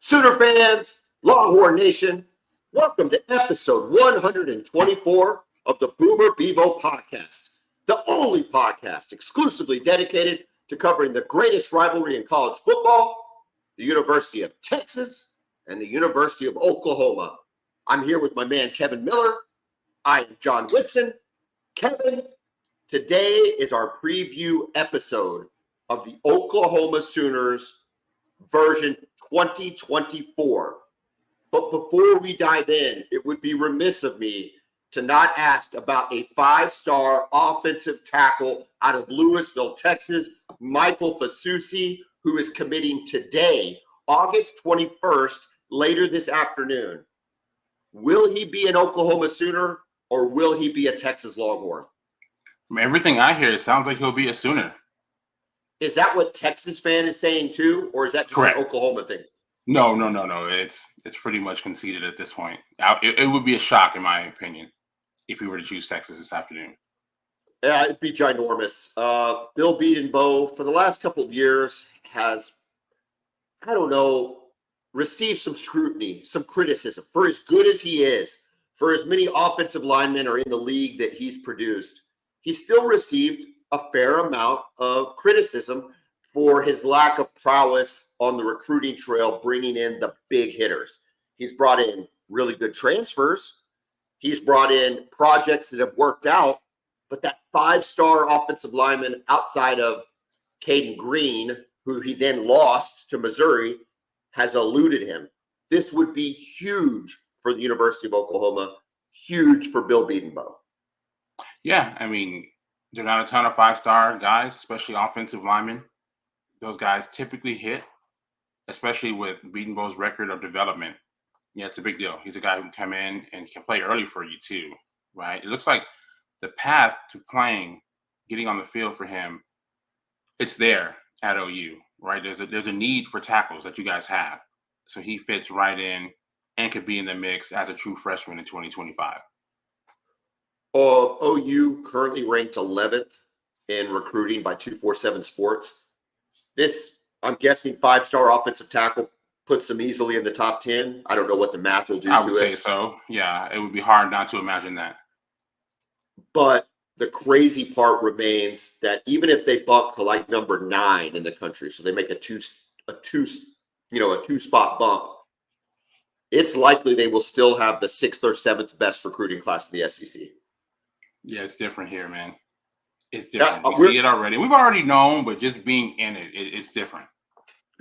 Sooner fans, Longhorn Nation, welcome to episode 124 of the Bevo Podcast, the only podcast exclusively dedicated to covering the greatest rivalry in college football, the University of Texas and the University of Oklahoma. I'm here with my man, Kevin Miller. I am John Whitson. Kevin, today is our preview episode of the Oklahoma Sooners version 2024. But before we dive in, it would be remiss of me to not ask about a five-star offensive tackle out of Lewisville, Texas, Michael Fasusi, who is committing today, August 21st, later this afternoon. Will he be an Oklahoma Sooner or will he be a Texas Longhorn? From everything I hear, it sounds like he'll be a Sooner. Is that what Texas fan is saying too, or is that just Correct. An Oklahoma thing? No. It's pretty much conceded at this point. It would be a shock, in my opinion, if we were to choose Texas this afternoon. Yeah, it'd be ginormous. Bill Bedenbaugh, for the last couple of years, has, received some scrutiny, some criticism for as good as he is, for as many offensive linemen are in the league that he's produced. He still received a fair amount of criticism for his lack of prowess on the recruiting trail, bringing in the big hitters. He's brought in really good transfers. He's brought in projects that have worked out, but that five-star offensive lineman outside of Caden Green, who he then lost to Missouri, has eluded him. This would be huge for the University of Oklahoma, huge for Bill Bedenbaugh. Yeah, I mean, there are not a ton of five-star guys, especially offensive linemen. Those guys typically hit, especially with Bedenbaugh's record of development. Yeah, it's a big deal. He's a guy who can come in and can play early for you too, right? It looks like the path to playing, getting on the field for him, it's there at OU, right? There's a need for tackles that you guys have. So he fits right in and could be in the mix as a true freshman in 2025. OU currently ranked 11th in recruiting by 247 Sports. This, I'm guessing, five-star offensive tackle puts them easily in the top 10. I don't know what the math will do to it. I would say so. Yeah, it would be hard not to imagine that. But the crazy part remains that even if they bump to like number 9 in the country, so they make a two spot bump, it's likely they will still have the 6th or 7th best recruiting class in the SEC. Yeah, it's different here, man. It's different. We see it already. We've already known, but just being in it, it's different.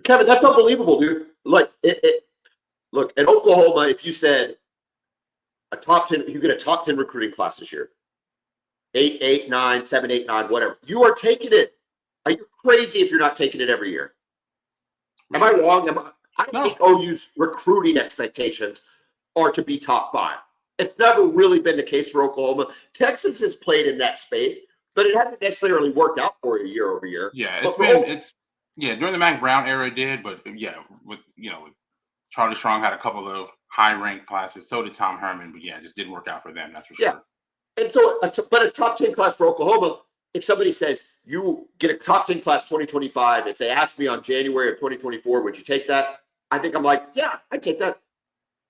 Kevin, that's unbelievable, dude. Look, look, at Oklahoma, if you said a top 10, you get a top 10 recruiting class this year, 8, 8, 9, 7, 8, 9, whatever. You are taking it. Are you crazy if you're not taking it every year? Am I wrong? I don't think OU's recruiting expectations are to be top 5. It's never really been the case for Oklahoma. Texas has played in that space, but it hasn't necessarily worked out for you year over year. Yeah, during the Mac Brown era it did, but with Charlie Strong had a couple of high-ranked classes. So did Tom Herman, but it just didn't work out for them. That's for sure. Yeah, and so, but a top 10 class for Oklahoma. If somebody says you get a top 10 class 2025, if they ask me on January of 2024, would you take that? I think I'm like, yeah, I'd take that.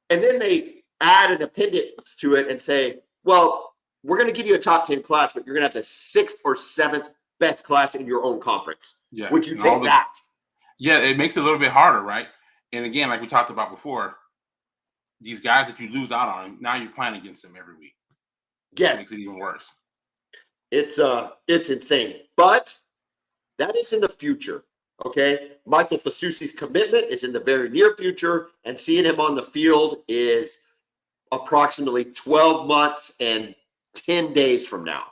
And then they add an appendix to it and say, well, we're going to give you a top 10 class, but you're going to have the 6th or 7th best class in your own conference. Yeah. Would you take that? Yeah, it makes it a little bit harder, right? And again, like we talked about before, these guys that you lose out on, now you're playing against them every week. Yes. It makes it even worse. It's insane. But that is in the future. Okay. Michael Fasusi's commitment is in the very near future, and seeing him on the field is approximately 12 months and 10 days from now.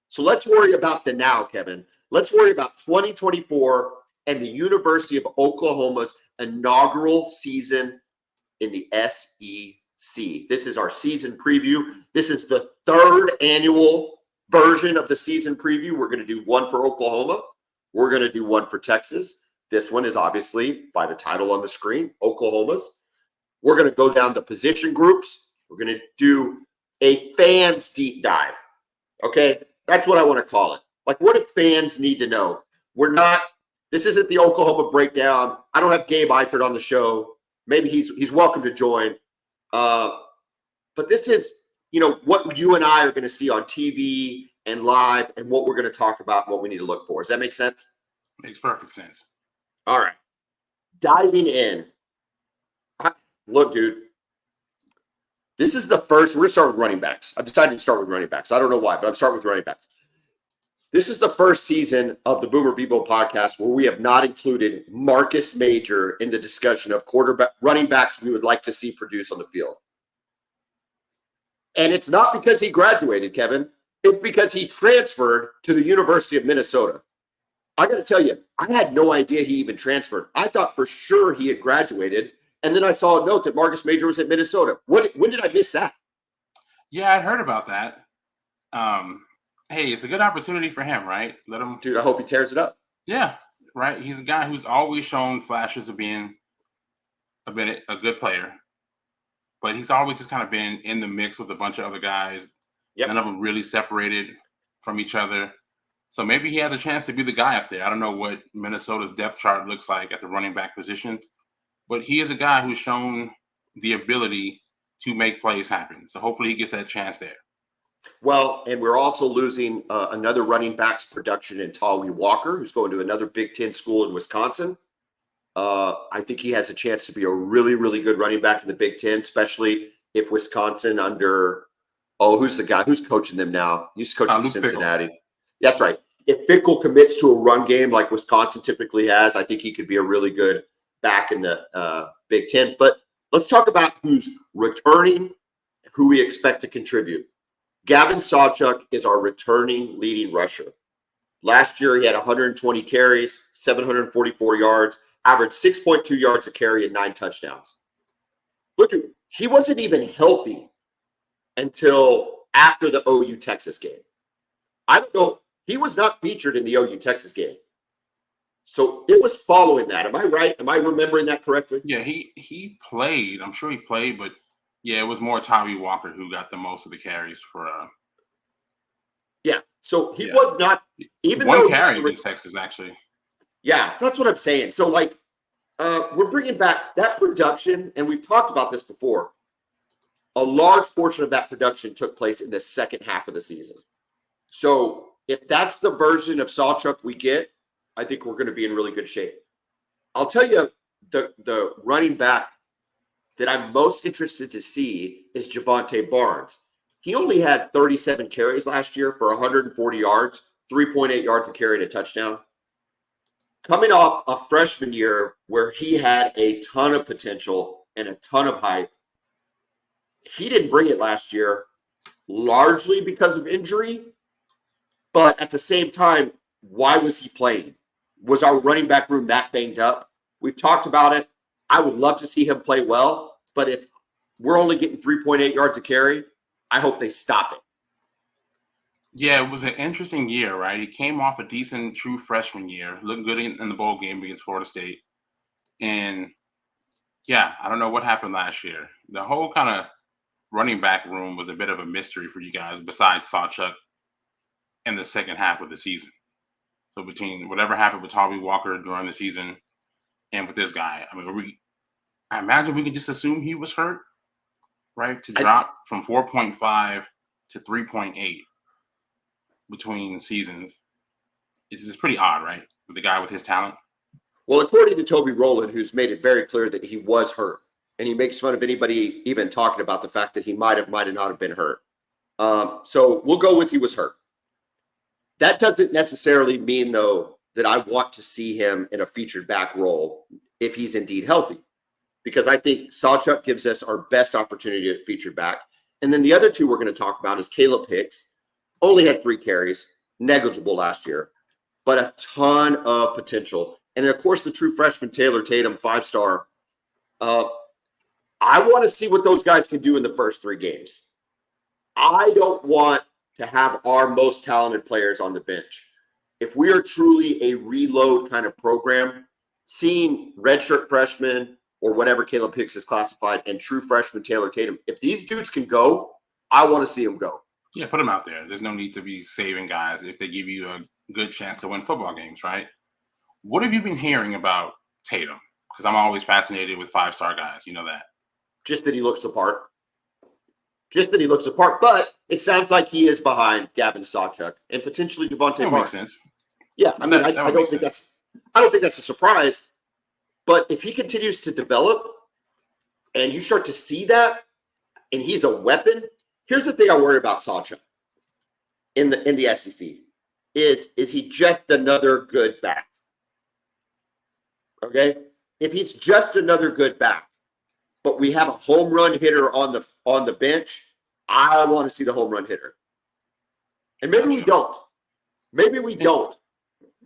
So let's worry about the now, Kevin. Let's worry about 2024 and the University of Oklahoma's inaugural season in the SEC. This is our season preview. This is the 3rd annual version of the season preview. We're going to do one for Oklahoma. We're going to do one for Texas. This one is obviously, by the title on the screen, Oklahoma's. We're going to go down the position groups. We're going to do a fans deep dive. Okay? That's what I want to call it. Like, what do fans need to know? This isn't the Oklahoma breakdown. I don't have Gabe Eichert on the show. maybe he's welcome to join. But this is, what you and I are going to see on TV and live, and what we're going to talk about and what we need to look for. Does that make sense? Makes perfect sense. All right. Diving in. Look, dude, this is the first. We're going to start with running backs. I've decided to start with running backs. I don't know why, but I'm starting with running backs. This is the first season of the Boomer Bevo podcast where we have not included Marcus Major in the discussion of running backs we would like to see produce on the field. And it's not because he graduated, Kevin. It's because he transferred to the University of Minnesota. I got to tell you, I had no idea he even transferred. I thought for sure he had graduated. And then I saw a note that Marcus Major was at Minnesota. When did I miss that? Yeah, I heard about that. Hey, it's a good opportunity for him, right? Let him. Dude, I hope he tears it up. Yeah, right. He's a guy who's always shown flashes of being a good player, but he's always just kind of been in the mix with a bunch of other guys. Yep. None of them really separated from each other. So maybe he has a chance to be the guy up there. I don't know what Minnesota's depth chart looks like at the running back position, but he is a guy who's shown the ability to make plays happen. So hopefully he gets that chance there. Well, and we're also losing another running backs production in Tawee Walker, who's going to another Big Ten school in Wisconsin. I think he has a chance to be a really, really good running back in the Big Ten, especially if Wisconsin who's the guy who's coaching them now? He's coaching Cincinnati. Fickle. That's right. If Fickle commits to a run game like Wisconsin typically has, I think he could be a really good back in the Big Ten. But let's talk about who's returning, who we expect to contribute. Gavin Sawchuk is our returning leading rusher. Last year, he had 120 carries, 744 yards, averaged 6.2 yards a carry and 9 touchdowns. Look, he wasn't even healthy until after the OU Texas game. I don't know. He was not featured in the OU Texas game. So it was following that. Am I right? Am I remembering that correctly? Yeah, he played. I'm sure he played, but yeah, it was more Tawee Walker who got the most of the carries for. Yeah, so he was not even one carry in Texas actually. Yeah, that's what I'm saying. So we're bringing back that production, and we've talked about this before. A large portion of that production took place in the second half of the season. So if that's the version of Sawchuk we get, I think we're going to be in really good shape. I'll tell you, the running back that I'm most interested to see is Javonte Barnes. He only had 37 carries last year for 140 yards, 3.8 yards a carry and a touchdown. Coming off a freshman year where he had a ton of potential and a ton of hype, he didn't bring it last year, largely because of injury. But at the same time, why was he playing? Was our running back room that banged up? We've talked about it. I would love to see him play well, but if we're only getting 3.8 yards a carry, I hope they stop it. Yeah, it was an interesting year, right? He came off a decent true freshman year, looked good in the bowl game against Florida State. And yeah, I don't know what happened last year. The whole kind of running back room was a bit of a mystery for you guys, besides Sawchuk in the second half of the season. So between whatever happened with Tawee Walker during the season and with this guy, I mean, I imagine we can just assume he was hurt, right? To drop from 4.5 to 3.8 between seasons. It's just pretty odd, right? With the guy with his talent. Well, according to Toby Rowland, who's made it very clear that he was hurt, and he makes fun of anybody even talking about the fact that he might have not have been hurt. So we'll go with he was hurt. That doesn't necessarily mean, though, that I want to see him in a featured back role if he's indeed healthy, because I think Sawchuk gives us our best opportunity at featured back. And then the other two we're going to talk about is Caleb Hicks. Only had 3 carries, negligible last year, but a ton of potential. And of course, the true freshman Taylor Tatum, 5-star. I want to see what those guys can do in the first 3 games. I don't want to have our most talented players on the bench. If we are truly a reload kind of program, seeing redshirt freshmen or whatever Caleb Hicks is classified and true freshman Taylor Tatum, if these dudes can go, I want to see them go. Yeah, put them out there. There's no need to be saving guys if they give you a good chance to win football games, right? What have you been hearing about Tatum? because I'm always fascinated with 5-star guys. You know that. Just that he looks apart. But it sounds like he is behind Gavin Sawchuk and potentially Devontae That Barnes. makes sense. Yeah, I mean, That I would don't make think sense. that's a surprise. But if he continues to develop and you start to see that, and he's a weapon, here's the thing I worry about Sawchuk in the SEC is he just another good back? Okay, if he's just another good back, but we have a home run hitter on the bench, I want to see the home run hitter. And maybe we don't. Maybe we don't.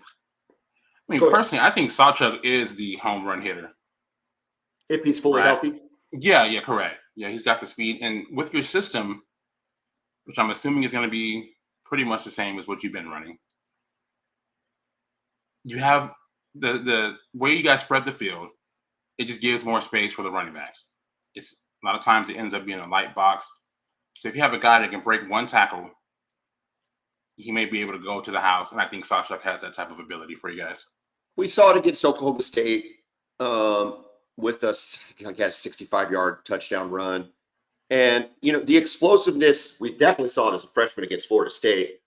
I mean, personally, I think Sawchuk is the home run hitter. If he's fully healthy? Yeah, correct. Yeah, he's got the speed. And with your system, which I'm assuming is going to be pretty much the same as what you've been running, you have the way you guys spread the field, it just gives more space for the running backs. It's a lot of times it ends up being a light box. So if you have a guy that can break one tackle, he may be able to go to the house. And I think Sawchuk has that type of ability for you guys. We saw it against Oklahoma State with a 65-yard touchdown run. And, the explosiveness, we definitely saw it as a freshman against Florida State.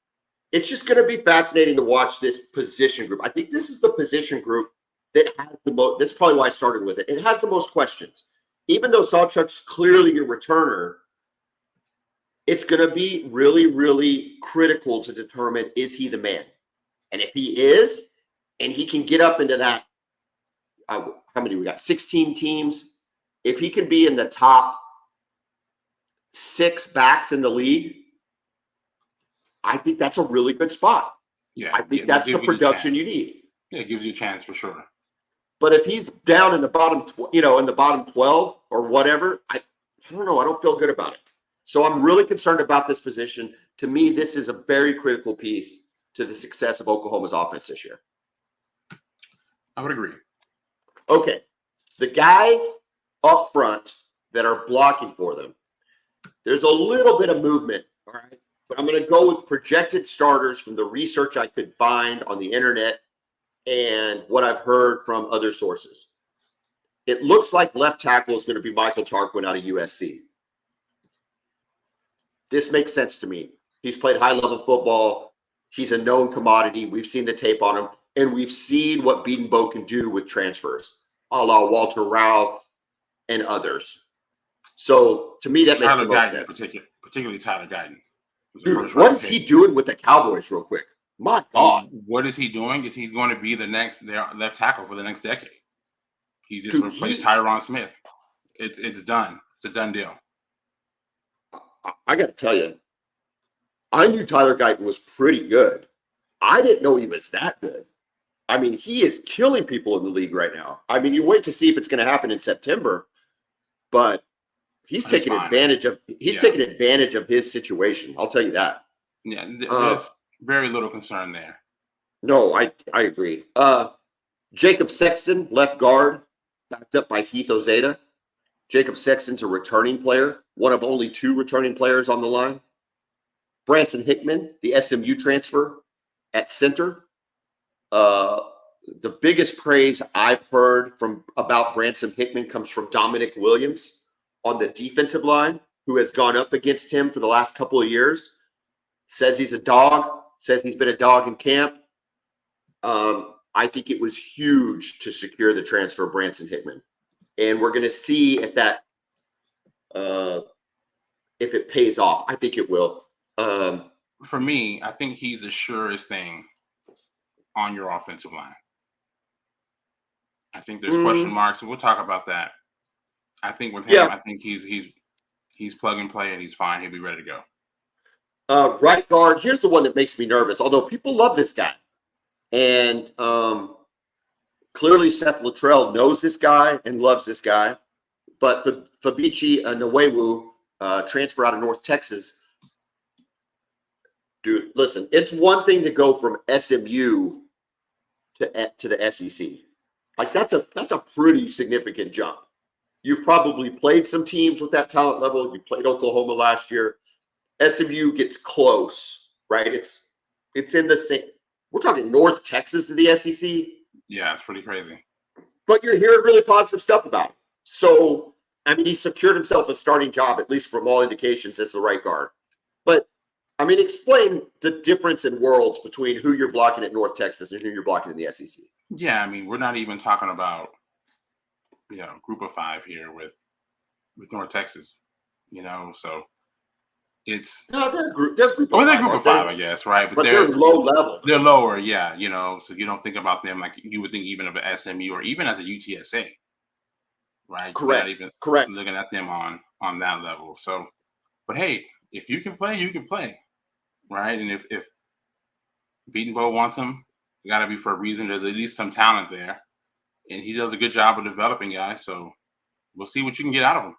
It's just going to be fascinating to watch this position group. I think this is the position group that has the most. This is probably why I started with it. It has the most questions. Even though Sawchuk's clearly your returner, it's going to be really, really critical to determine, is he the man? And if he is, and he can get up into that, how many we got? 16 teams. If he can be in the top 6 backs in the league, I think that's a really good spot. Yeah, I think that's the production you need. Yeah, it gives you a chance for sure. But if he's down in the bottom, in the bottom 12 or whatever, I don't know. I don't feel good about it. So I'm really concerned about this position. To me, this is a very critical piece to the success of Oklahoma's offense this year. I would agree. Okay. The guy up front that are blocking for them, there's a little bit of movement, all right? But I'm going to go with projected starters from the research I could find on the internet and what I've heard from other sources. It looks like left tackle is going to be Michael Tarquin out of USC. This makes sense to me. He's played high-level football. He's a known commodity. We've seen the tape on him, and we've seen what Bevo can do with transfers, a la Walter Rouse and others. So, to me, that makes the most sense. Particularly Tyler Guyton. Dude, what is he doing with the Cowboys real quick? My God. What is he doing? Is he's going to be their left tackle for the next decade. He just replaced Tyron Smith. It's done. It's a done deal. I got to tell you, I knew Tyler Guyton was pretty good. I didn't know he was that good. I mean, he is killing people in the league right now. I mean, you wait to see if it's going to happen in September, but he's taking advantage of his situation. I'll tell you that. Yeah, there's very little concern there. No, I agree. Jacob Sexton, left guard, backed up by Heath Ozeda. Jacob Sexton's a returning player, one of only 2 returning players on the line. Branson Hickman, the SMU transfer at center. The biggest praise I've heard about Branson Hickman comes from Dominic Williams on the defensive line, who has gone up against him for the last couple of years. Says he's a dog, says he's been a dog in camp. I think it was huge to secure the transfer of Branson Hickman. And we're going to see if it pays off. I think it will. For me, I think he's the surest thing on your offensive line. I think there's question marks, and we'll talk about that. I think with him, I think he's plug and play, and he's fine. He'll be ready to go. Right guard. Here's the one that makes me nervous. Although people love this guy, and clearly Seth Luttrell knows this guy and loves this guy. But Fabichi Nwewu, transfer out of North Texas. Dude, listen, it's one thing to go from SMU to the SEC. Like that's a pretty significant jump. You've probably played some teams with that talent level. You played Oklahoma last year. SMU gets close, right? It's in the same. We're talking North Texas to the SEC. Yeah, it's pretty crazy. but you're hearing really positive stuff about him. So, I mean, he secured himself a starting job, at least from all indications, as the right guard. But, I mean, explain the difference in worlds between who you're blocking at North Texas and who you're blocking in the SEC. Yeah, I mean, we're not even talking about, group of five here with North Texas, so it's No, they're a group. They're a group of well, they're five, group aren't of five, they? I guess, right? But they're low level. They're lower, yeah, so you don't think about them like you would think even of an SMU or even as a UTSA, right? You're not even Correct. looking at them on that level. So, but hey, if you can play, you can play, right? And if Beaton Bowl wants him, it's got to be for a reason. There's at least some talent there, and he does a good job of developing guys. So we'll see what you can get out of him.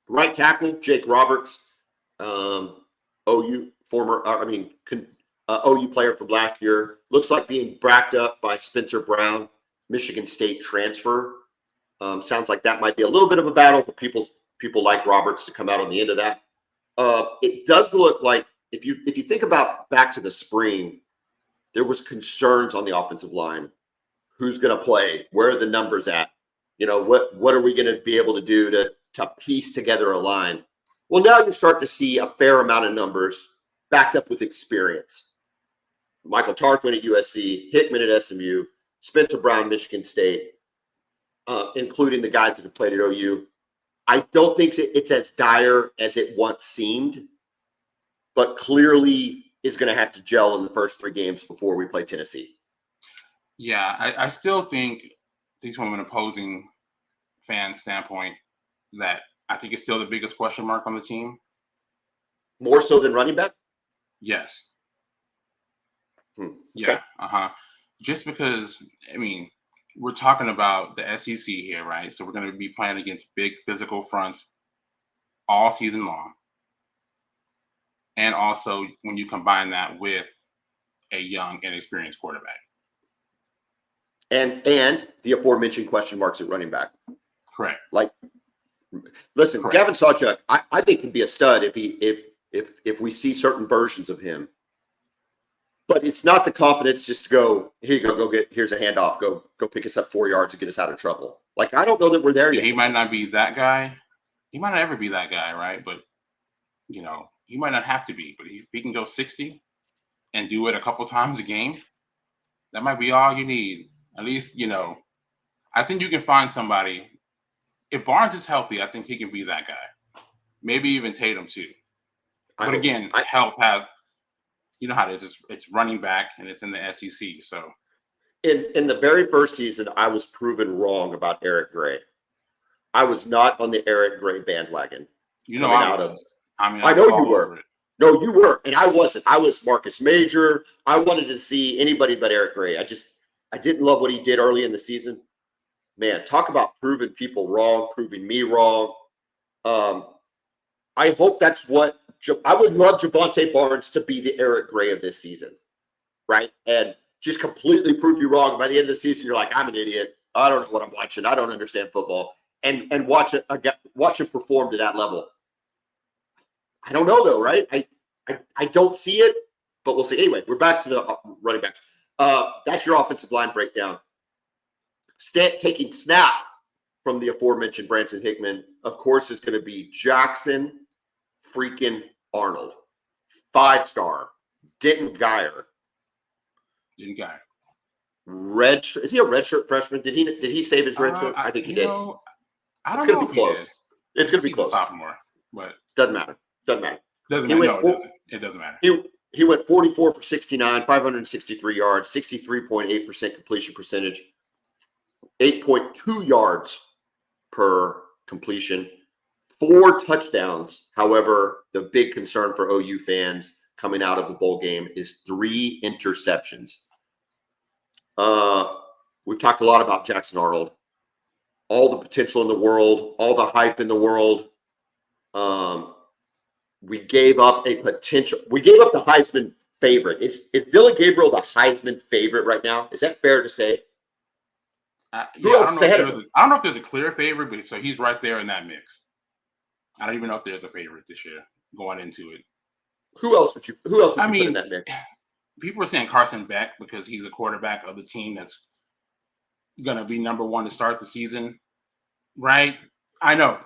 Right tackle, Jake Roberts, OU OU player from last year. Looks like being backed up by Spencer Brown, Michigan State transfer. Sounds like that might be a little bit of a battle, but people like Roberts to come out on the end of that. It does look like if you think about back to the spring, there was concerns on the offensive line. Who's going to play? Where are the numbers at? What are we going to be able to do to piece together a line? Well, now you're starting to see a fair amount of numbers backed up with experience. Michael Tarquin at USC, Hickman at SMU, Spencer Brown, Michigan State, including the guys that have played at OU. I don't think it's as dire as it once seemed, but clearly is going to have to gel in the first 3 games before we play Tennessee. Yeah, I still think, at least from an opposing fan standpoint, that I think it's still the biggest question mark on the team. More so than running back? Yes. Okay. Yeah. Just because, I mean, we're talking about the SEC here, right? So we're going to be playing against big physical fronts all season long. And also when you combine that with a young, inexperienced quarterback. And the aforementioned question marks at running back. Correct. Listen, Correct. Gavin Sawchuk, I think can be a stud if we see certain versions of him. But it's not the confidence just to go, here you go here's a handoff, go pick us up 4 yards and get us out of trouble. I don't know that we're there yet. He might not be that guy. He might not ever be that guy, right? But, he might not have to be. But if he can go 60 and do it a couple times a game, that might be all you need. At least, I think you can find somebody. If Barnes is healthy, I think he can be that guy. Maybe even Tatum too. But again, health has, how it is. It's running back and it's in the SEC. So in the very first season, I was proven wrong about Eric Gray. I was not on the Eric Gray bandwagon. I know you were. No, you were, and I wasn't. I was Marcus Major. I wanted to see anybody but Eric Gray. I didn't love what he did early in the season. Man, talk about proving people wrong, proving me wrong. I hope that's what I would love Javonte Barnes to be the Eric Gray of this season, right? And just completely prove you wrong. By the end of the season, you're like, I'm an idiot. I don't know what I'm watching. I don't understand football. And watch him perform to that level. I don't know though, right? I don't see it, but we'll see. Anyway, we're back to the running backs. That's your offensive line breakdown. Taking snaps from the aforementioned Branson Hickman, of course, is going to be Jackson freaking Arnold. 5-star. Denton Geyer. Red shirt. Is he a redshirt freshman? Did he save his red shirt? I think he did. It's going to be close. It's going to be close. Sophomore, but doesn't matter. It doesn't matter. He went 44 for 69, 563 yards, 63.8% completion percentage, 8.2 yards per completion, 4 touchdowns. However, the big concern for OU fans coming out of the bowl game is 3 interceptions. We've talked a lot about Jackson Arnold, all the potential in the world, all the hype in the world. We gave up the Heisman favorite. Is Dylan Gabriel the Heisman favorite right now? Is that fair to say? I don't know if there's a clear favorite, but so he's right there in that mix. I don't even know if there's a favorite this year going into it. Who else would you put in that mix? People are saying Carson Beck because he's a quarterback of the team that's gonna be number one to start the season, right? I know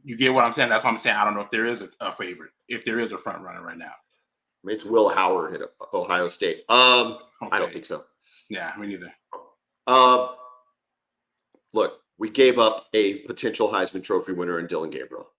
you get what I'm saying. That's what I'm saying. I don't know if there is a favorite, if there is a front runner right now. It's Will Howard at Ohio State. I don't think so. Yeah, me neither. Look, we gave up a potential Heisman Trophy winner in Dylan Gabriel.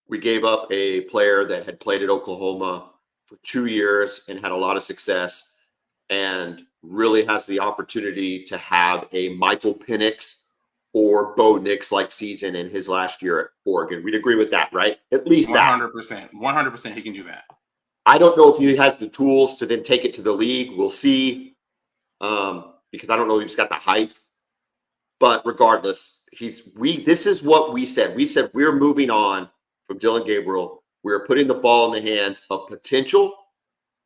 We gave up a player that had played at Oklahoma for 2 years and had a lot of success and really has the opportunity to have a Michael Penix or Bo Nix-like season in his last year at Oregon. We'd agree with that, right? At least 100%. 100% he can do that. I don't know if he has the tools to then take it to the league. We'll see, because I don't know if he's got the height. But regardless, this is what we said. We said we're moving on from Dylan Gabriel. We're putting the ball in the hands of potential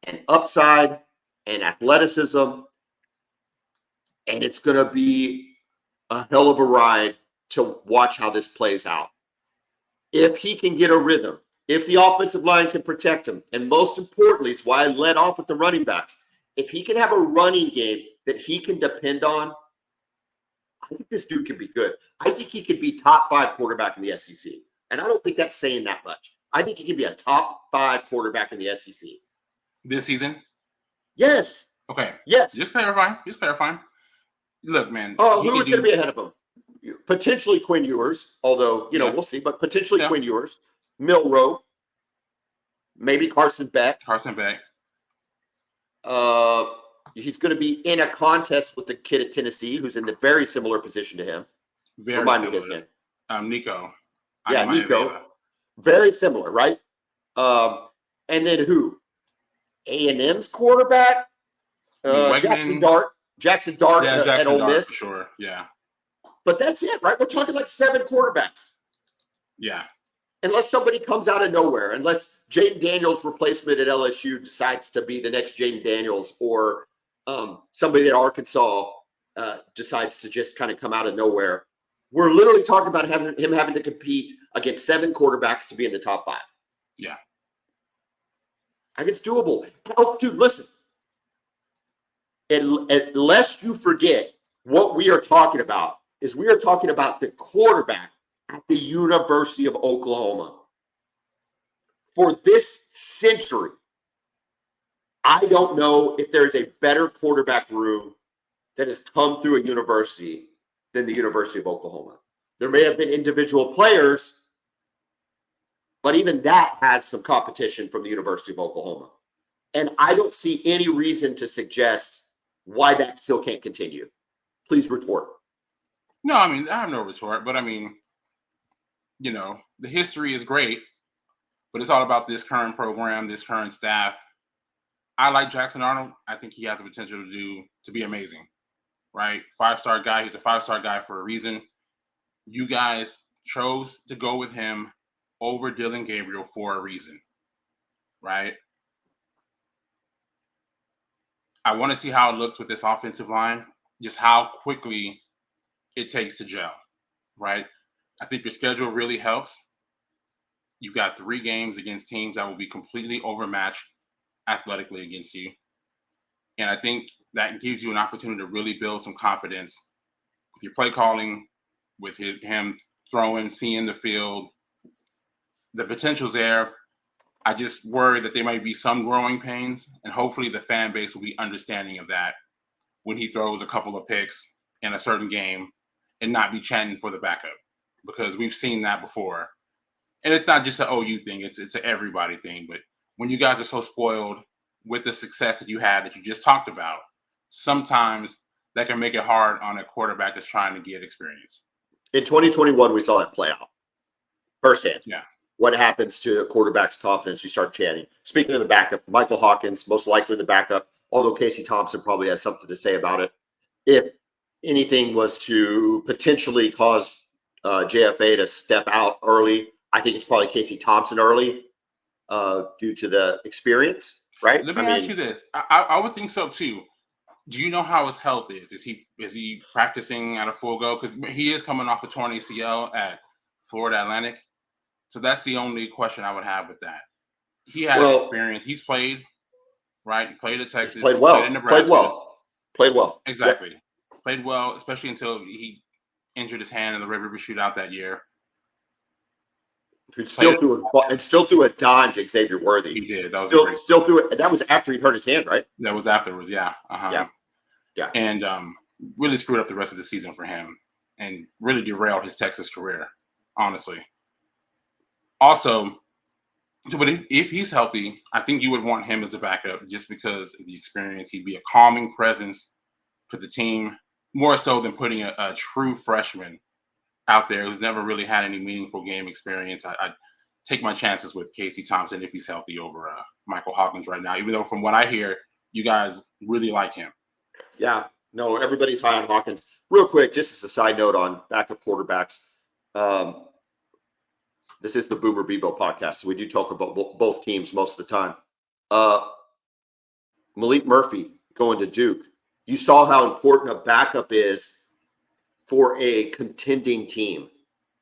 and upside and athleticism. And it's going to be a hell of a ride to watch how this plays out. If he can get a rhythm, if the offensive line can protect him, and most importantly, it's why I led off with the running backs. If he can have a running game that he can depend on, I think this dude can be good. I think he could be top 5 quarterback in the SEC. And I don't think that's saying that much. I think he can be a top 5 quarterback in the SEC. This season? Yes. Okay. Yes. Just clarifying. Look, man. Who is going to be ahead of him? Potentially Quinn Ewers, although, we'll see, but potentially Quinn Ewers, Milroe, maybe Carson Beck. He's going to be in a contest with the kid at Tennessee who's in a very similar position to him. Remind me his name. Nico. Yeah, Nico. Very similar, right? And then who? A&M's quarterback? Jackson Dart. At Ole Miss. For sure, yeah. But that's it, right? We're talking like 7 quarterbacks. Yeah. Unless somebody comes out of nowhere, unless Jaden Daniels' replacement at LSU decides to be the next Jaden Daniels, or somebody at Arkansas decides to just kind of come out of nowhere. We're literally talking about him having to compete against 7 quarterbacks to be in the top 5. Yeah. I think it's doable. Oh, dude, listen. Unless you forget what we are talking about, is we are talking about the quarterback at the University of Oklahoma. For this century, I don't know if there's a better quarterback room that has come through a university than the University of Oklahoma. There may have been individual players, but even that has some competition from the University of Oklahoma. And I don't see any reason to suggest why that still can't continue. Please retort. No, I mean, I have no retort, but I mean, the history is great, but it's all about this current program, this current staff. I like Jackson Arnold. I think he has the potential to be amazing, right? 5-star guy. He's a 5-star guy for a reason. You guys chose to go with him over Dylan Gabriel for a reason, right? I want to see how it looks with this offensive line, just how quickly it takes to gel, right? I think your schedule really helps. You've got 3 games against teams that will be completely overmatched athletically against you. And I think that gives you an opportunity to really build some confidence with your play calling, with him throwing, seeing the field. The potential's there. I just worry that there might be some growing pains, and hopefully the fan base will be understanding of that when he throws a couple of picks in a certain game and not be chanting for the backup, because we've seen that before. And it's not just an OU thing, it's an everybody thing. But when you guys are so spoiled with the success that you had that you just talked about, sometimes that can make it hard on a quarterback that's trying to get experience. In 2021, we saw that play out firsthand. Yeah. What happens to a quarterback's confidence? You start chanting. Speaking of the backup, Michael Hawkins, most likely the backup, although Casey Thompson probably has something to say about it. If anything was to potentially cause JFA to step out early, I think it's probably Casey Thompson early due to the experience, right? Let me ask you this. I would think so too. Do you know how his health is? Is he practicing at a full go? Because he is coming off a torn ACL at Florida Atlantic. So that's the only question I would have with that. He has experience. He's played, right? He played at Texas. Played well. Played in Nebraska. Played well. Exactly. Yep. Played well, especially until he injured his hand in the Red River Shootout that year. Who still threw a dime to Xavier Worthy. He did. That was still threw it. That was after he hurt his hand, right? That was afterwards. Yeah. Yeah. And really screwed up the rest of the season for him, and really derailed his Texas career, honestly. Also, but if he's healthy, I think you would want him as a backup just because of the experience. He'd be a calming presence to the team, more so than putting a true freshman out there who's never really had any meaningful game experience. I'd take my chances with Casey Thompson if he's healthy over Michael Hawkins right now, even though from what I hear, you guys really like him. Yeah, no, everybody's high on Hawkins. Real quick, just as a side note on backup quarterbacks, this is the Boomer Bevo podcast, so we do talk about both teams most of the time. Malik Murphy going to Duke. You saw how important a backup is for a contending team.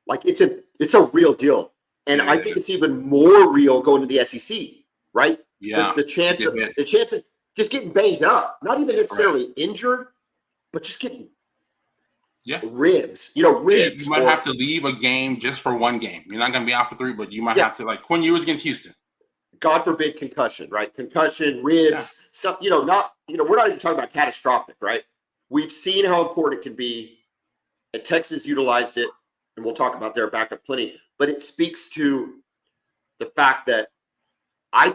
Like it's a real deal. And I think it's even more real going to the SEC, right? Yeah. The chance of just getting banged up, not even necessarily injured, but just getting ribs. Ribs. You might have to leave a game just for one game. You're not going to be out for 3, but you might have to, like Quinn Ewers against Houston. God forbid concussion, right? Concussion, ribs. Yeah. We're not even talking about catastrophic, right? We've seen how important it can be, and Texas utilized it, and we'll talk about their backup plenty. But it speaks to the fact that I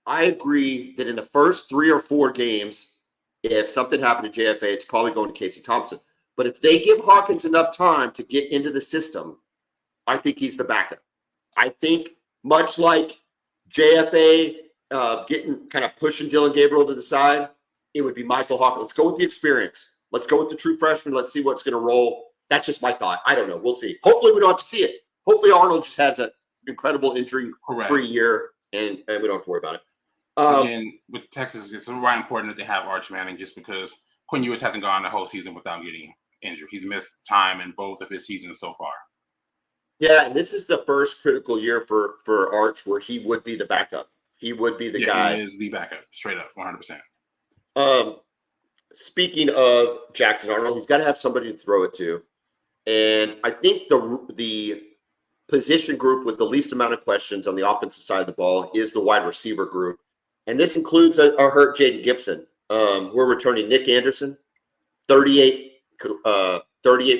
agree that in the first 3 or 4 games, if something happened to JFA, it's probably going to Casey Thompson. But if they give Hawkins enough time to get into the system, I think he's the backup. I think much like JFA pushing Dylan Gabriel to the side, it would be Michael Hawkins. Let's go with the experience. Let's go with the true freshman. Let's see what's going to roll. That's just my thought. I don't know. We'll see. Hopefully we don't have to see it. Hopefully Arnold just has an incredible injury-free year, and we don't have to worry about it. Again, with Texas, it's very important that they have Arch Manning just because Quinn Ewers hasn't gone the whole season without getting injured. He's missed time in both of his seasons so far. Yeah, and this is the first critical year for Arch where he would be the backup. He would be the guy. He is the backup, straight up, 100%. Speaking of Jackson Arnold, he's got to have somebody to throw it to. And I think the position group with the least amount of questions on the offensive side of the ball is the wide receiver group. And this includes a hurt Jaden Gibson. We're returning Nick Anderson, 38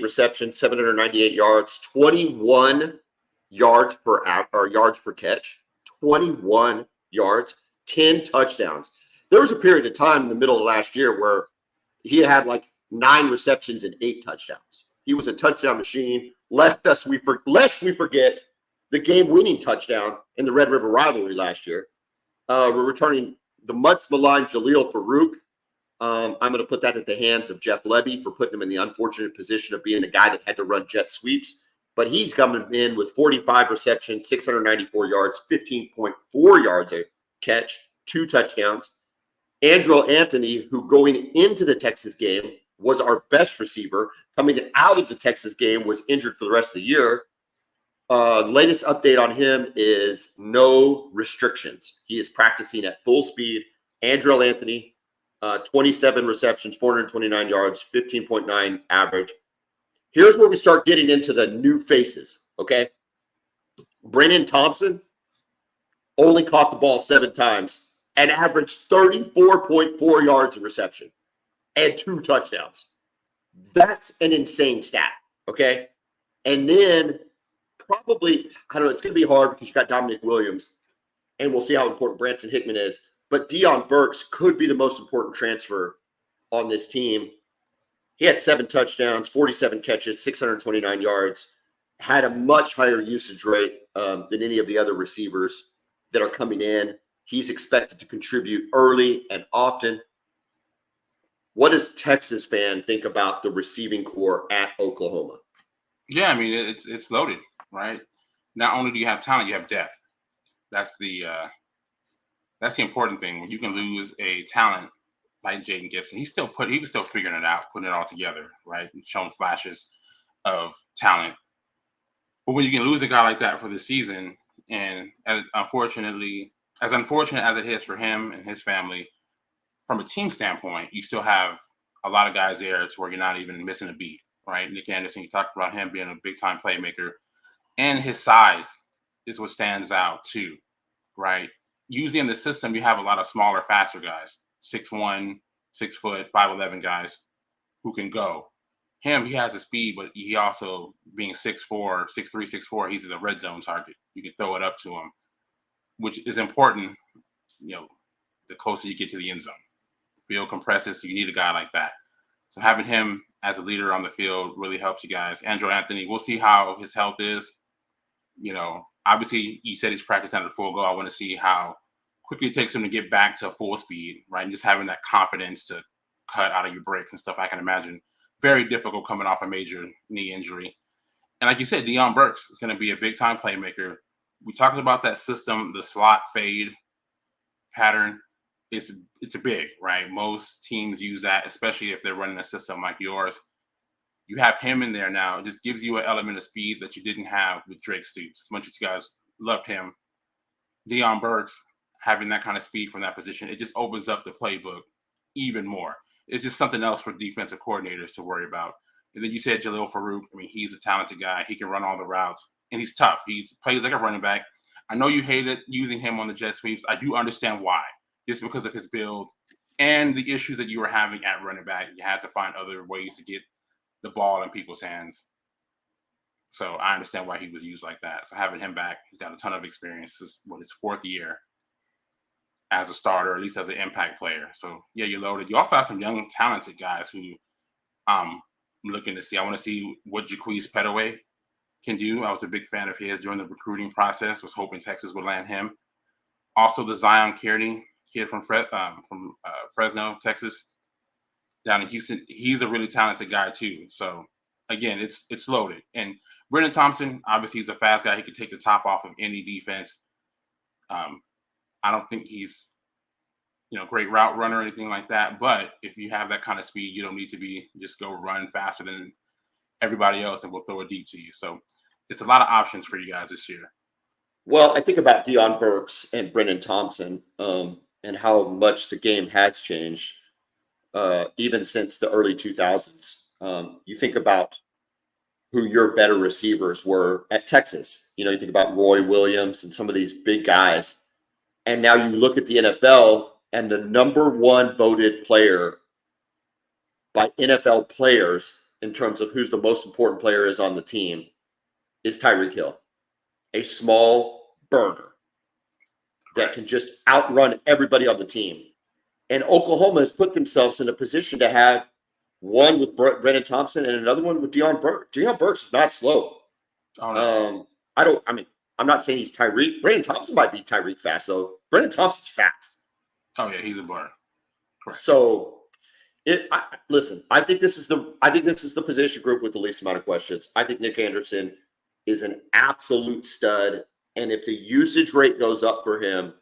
receptions, 798 yards, 21 yards per catch, 21 yards, 10 touchdowns. There was a period of time in the middle of last year where he had like 9 receptions and 8 touchdowns. He was a touchdown machine. Lest we forget the game-winning touchdown in the Red River rivalry last year. We're returning the much-maligned Jaleel Farouk. I'm going to put that at the hands of Jeff Levy for putting him in the unfortunate position of being a guy that had to run jet sweeps. But he's coming in with 45 receptions, 694 yards, 15.4 yards a catch, 2 touchdowns. Andrew Anthony, who going into the Texas game was our best receiver, coming out of the Texas game was injured for the rest of the year. The latest update on him is no restrictions. He is practicing at full speed. Andrew Anthony, 27 receptions, 429 yards, 15.9 average. Here's where we start getting into the new faces, okay? Brennan Thompson only caught the ball 7 times and averaged 34.4 yards in reception and 2 touchdowns. That's an insane stat, okay? And then probably, I don't know, it's going to be hard because you got Dominic Williams, and we'll see how important Branson Hickman is. But Deion Burks could be the most important transfer on this team. He had 7 touchdowns, 47 catches, 629 yards, had a much higher usage rate than any of the other receivers that are coming in. He's expected to contribute early and often. What does Texas fan think about the receiving core at Oklahoma? Yeah, I mean, it's loaded, right? Not only do you have talent, you have depth. That's the important thing. When you can lose a talent like Jaden Gibson, he was still figuring it out, putting it all together, right? And showing flashes of talent. But when you can lose a guy like that for the season, and as unfortunate as it is for him and his family, from a team standpoint, you still have a lot of guys there to where you're not even missing a beat, right? Nick Anderson, you talked about him being a big time playmaker, and his size is what stands out too, right? Usually in the system, you have a lot of smaller, faster guys, 6'1", 6', 5'11" guys who can go. He has the speed, but he also, being 6'4", 6'3", 6'4", he's a red zone target. You can throw it up to him, which is important, the closer you get to the end zone. Field compresses, so you need a guy like that. So having him as a leader on the field really helps you guys. Andrew Anthony, we'll see how his health is. Obviously, you said he's practiced at a full go. I want to see how quickly it takes him to get back to full speed, right? And just having that confidence to cut out of your breaks and stuff, I can imagine. Very difficult coming off a major knee injury. And like you said, Deion Burks is going to be a big-time playmaker. We talked about that system, the slot fade pattern. It's a big, right? Most teams use that, especially if they're running a system like yours. You have him in there now. It just gives you an element of speed that you didn't have with Drake Stoops. As much as you guys loved him, Deion Burks having that kind of speed from that position, it just opens up the playbook even more. It's just something else for defensive coordinators to worry about. And then you said Jalil Farouk. I mean, he's a talented guy. He can run all the routes, and he's tough. He plays like a running back. I know you hated using him on the jet sweeps. I do understand why, just because of his build and the issues that you were having at running back. You had to find other ways to get the ball in people's hands. So I understand why he was used like that. So having him back, he's got a ton of experience. This is his fourth year as a starter, at least as an impact player. So yeah, you're loaded. You also have some young, talented guys who I'm looking to see. I want to see what Jaquez Petaway can do. I was a big fan of his during the recruiting process. Was hoping Texas would land him. Also, the Zion Kearney kid from Fresno, Texas, down in Houston. He's a really talented guy too. So again, it's loaded. And Brennan Thompson, obviously, he's a fast guy. He can take the top off of any defense. I don't think he's, great route runner or anything like that. But if you have that kind of speed, you don't need to just go run faster than everybody else and we'll throw it deep to you. So it's a lot of options for you guys this year. Well, I think about Deion Burks and Brennan Thompson and how much the game has changed even since the early 2000s. You think about who your better receivers were at Texas. You think about Roy Williams and some of these big guys. And now you look at the NFL, and the number one voted player by NFL players in terms of who's the most important player is on the team is Tyreek Hill, a small burner that can just outrun everybody on the team. And Oklahoma has put themselves in a position to have one with Brennan Thompson and another one with Deion Burks. Deion Burks is not slow. Oh, no. I'm not saying he's Tyreek. Brennan Thompson might be Tyreek fast, though. Brennan Thompson's fast. Oh yeah, he's a burner. Correct. So, listen. I think this is the position group with the least amount of questions. I think Nick Anderson is an absolute stud, and if the usage rate goes up for him,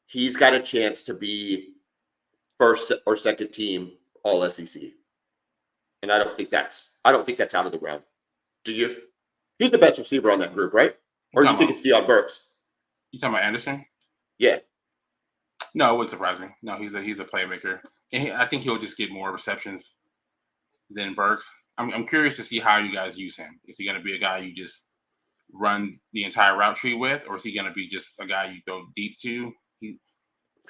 he's got a chance to be first or second team All SEC. And I don't think that's out of the realm. Do you? He's the best receiver on that group, right? Or do you think it's Deion Burks? You talking about Anderson? Yeah. No, it wouldn't surprise me. No, he's a playmaker. And I think he'll just get more receptions than Burks. I'm curious to see how you guys use him. Is he going to be a guy you just run the entire route tree with, or is he going to be just a guy you throw deep to?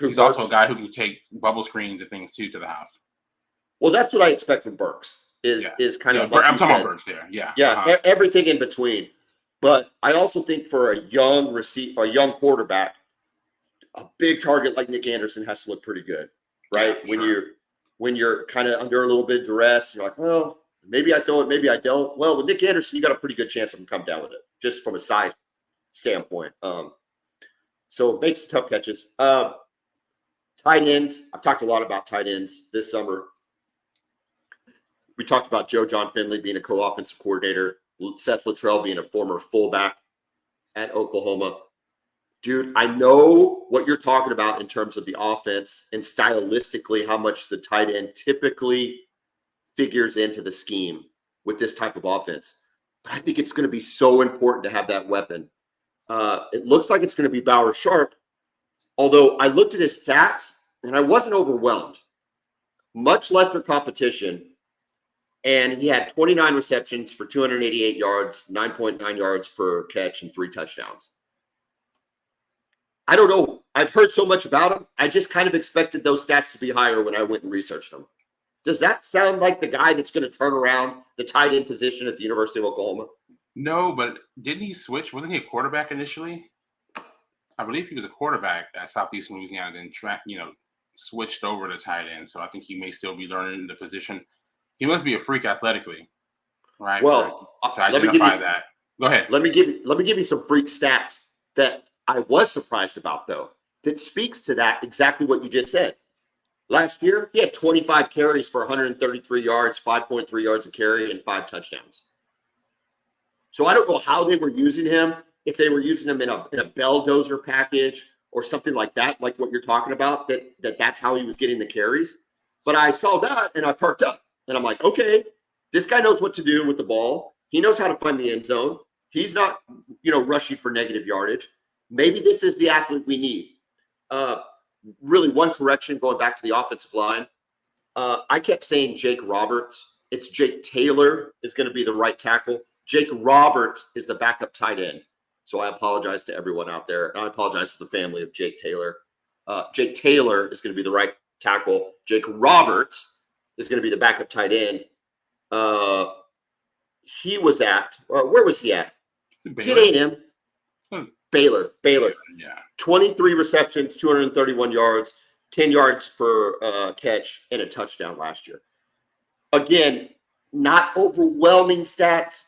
He's also a guy who can take bubble screens and things too to the house. Well, that's what I expect from Burks. Is kind of like I'm talking about Burks there. Yeah. Everything in between. But I also think for a young quarterback, a big target like Nick Anderson has to look pretty good, right? Yeah, when you're kind of under a little bit of duress, you're like, well, maybe I throw it, maybe I don't. Well, with Nick Anderson, you got a pretty good chance of him coming down with it, just from a size standpoint. So it makes tough catches. Tight ends. I've talked a lot about tight ends this summer. We talked about John Finley being a co-offensive coordinator, Seth Luttrell being a former fullback at Oklahoma. Dude, I know what you're talking about in terms of the offense and stylistically how much the tight end typically figures into the scheme with this type of offense. But I think it's going to be so important to have that weapon. It looks like it's going to be Bauer Sharp, although I looked at his stats and I wasn't overwhelmed. much lesser competition, and he had 29 receptions for 288 yards, 9.9 yards per catch, and 3 touchdowns. I don't know. I've heard so much about him. I just kind of expected those stats to be higher when I went and researched them. Does that sound like the guy that's going to turn around the tight end position at the University of Oklahoma? No, but didn't he switch? Wasn't he a quarterback initially? I believe he was a quarterback at Southeastern Louisiana, then switched over to tight end. So I think he may still be learning the position. He must be a freak athletically, right? Well, to identify that. Go ahead. Let me give you some freak stats that I was surprised about, though, that speaks to that exactly what you just said. Last year, he had 25 carries for 133 yards, 5.3 yards a carry, and 5 touchdowns. So I don't know how they were using him, if they were using him in a belldozer package or something like that, like what you're talking about, that's how he was getting the carries. But I saw that and I perked up and I'm like, okay, this guy knows what to do with the ball. He knows how to find the end zone. He's not, rushing for negative yardage. Maybe this is the athlete we need. Really, one correction going back to the offensive line. I kept saying Jake Roberts. It's Jake Taylor is going to be the right tackle. Jake Roberts is the backup tight end. So I apologize to everyone out there. And I apologize to the family of Jake Taylor. Jake Taylor is going to be the right tackle. Jake Roberts is going to be the backup tight end. He was at, where was he at? He at A&M. Baylor. Yeah. 23 receptions, 231 yards, 10 yards per catch, and a touchdown last year. Again, not overwhelming stats,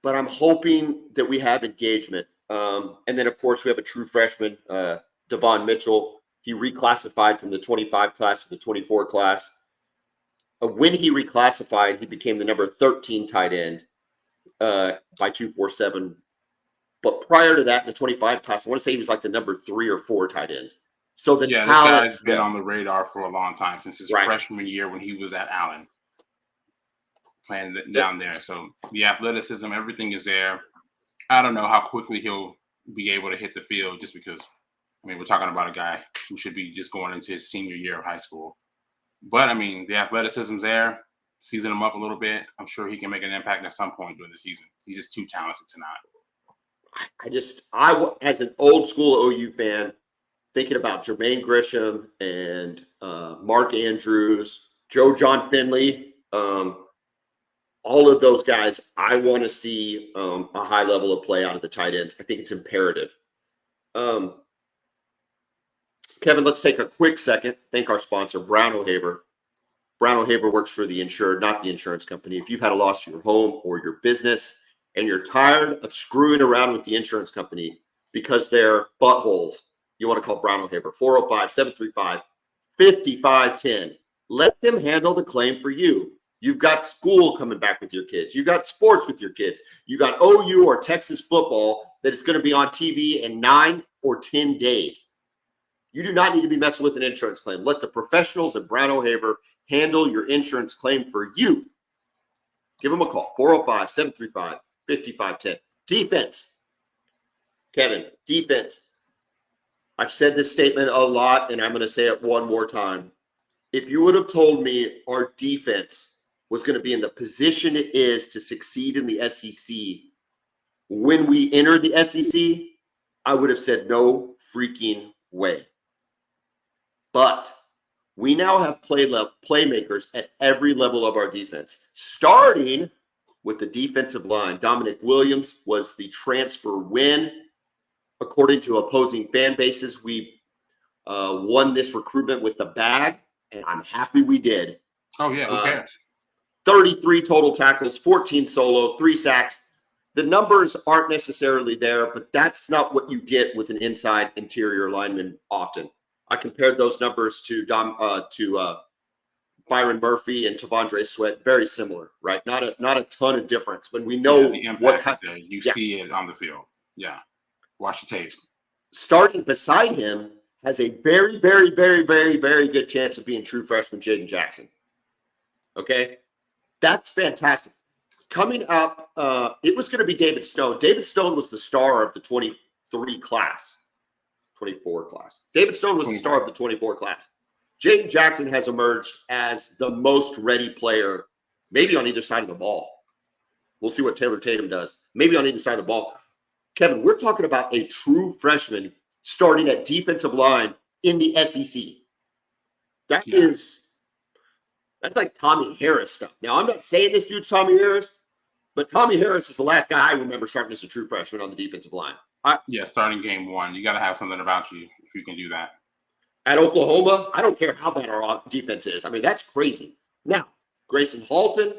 but I'm hoping that we have engagement. And then, of course, we have a true freshman, Devon Mitchell. He reclassified from the 25 class to the 24 class. When he reclassified, he became the number 13 tight end by 247. But prior to that, in the 25 class, I want to say he was like the number 3 or 4 tight end. So the talent this guy's been on the radar for a long time, since his freshman year when he was at Allen, playing down there. So the athleticism, everything is there. I don't know how quickly he'll be able to hit the field, just because, we're talking about a guy who should be just going into his senior year of high school. But, the athleticism's there. Season him up a little bit. I'm sure he can make an impact at some point during the season. He's just too talented to not. I as an old school OU fan, thinking about Jermaine Grisham and Mark Andrews, John Finley, all of those guys, I want to see a high level of play out of the tight ends. I think it's imperative. Kevin, let's take a quick second. Thank our sponsor, Brown O'Haver. Brown O'Haver works for the insured, not the insurance company. If you've had a loss to your home or your business, and you're tired of screwing around with the insurance company because they're buttholes, you want to call Brown O'Haver, 405-735-5510. Let them handle the claim for you. You've got school coming back with your kids. You've got sports with your kids. You got OU or Texas football that is going to be on TV in 9 or 10 days. You do not need to be messing with an insurance claim. Let the professionals at Brown O'Haver handle your insurance claim for you. Give them a call, 405-735-5510. Defense. Kevin, defense. I've said this statement a lot, and I'm going to say it one more time. If you would have told me our defense was going to be in the position it is to succeed in the SEC when we entered the SEC, I would have said no freaking way. But we now have playmakers at every level of our defense, starting with the defensive line. Dominic Williams was the transfer win. According to opposing fan bases, we won this recruitment with the bag, and I'm happy we did. Oh, yeah, who cares? 33 total tackles, 14 solo, 3 sacks. The numbers aren't necessarily there, but that's not what you get with an inside interior lineman often. I compared those numbers to Byron Murphy and Tavondre Sweat, very similar, right? Not a ton of difference. When we know the impact is there. You see it on the field. Yeah. Watch the tape. Starting beside him has a very, very, very, very, very good chance of being true freshman Jaden Jackson. Okay? That's fantastic. Coming up, it was going to be David Stone. David Stone was the star of the 24 class. David Stone was the star of the 24 class. Jaden Jackson has emerged as the most ready player, maybe on either side of the ball. We'll see what Taylor Tatum does. Maybe on either side of the ball. Kevin, we're talking about a true freshman starting at defensive line in the SEC. That's like Tommy Harris stuff. Now, I'm not saying this dude's Tommy Harris, but Tommy Harris is the last guy I remember starting as a true freshman on the defensive line. Starting game one. You got to have something about you if you can do that. At Oklahoma, I don't care how bad our defense is. I mean, that's crazy. Now, Grayson Halton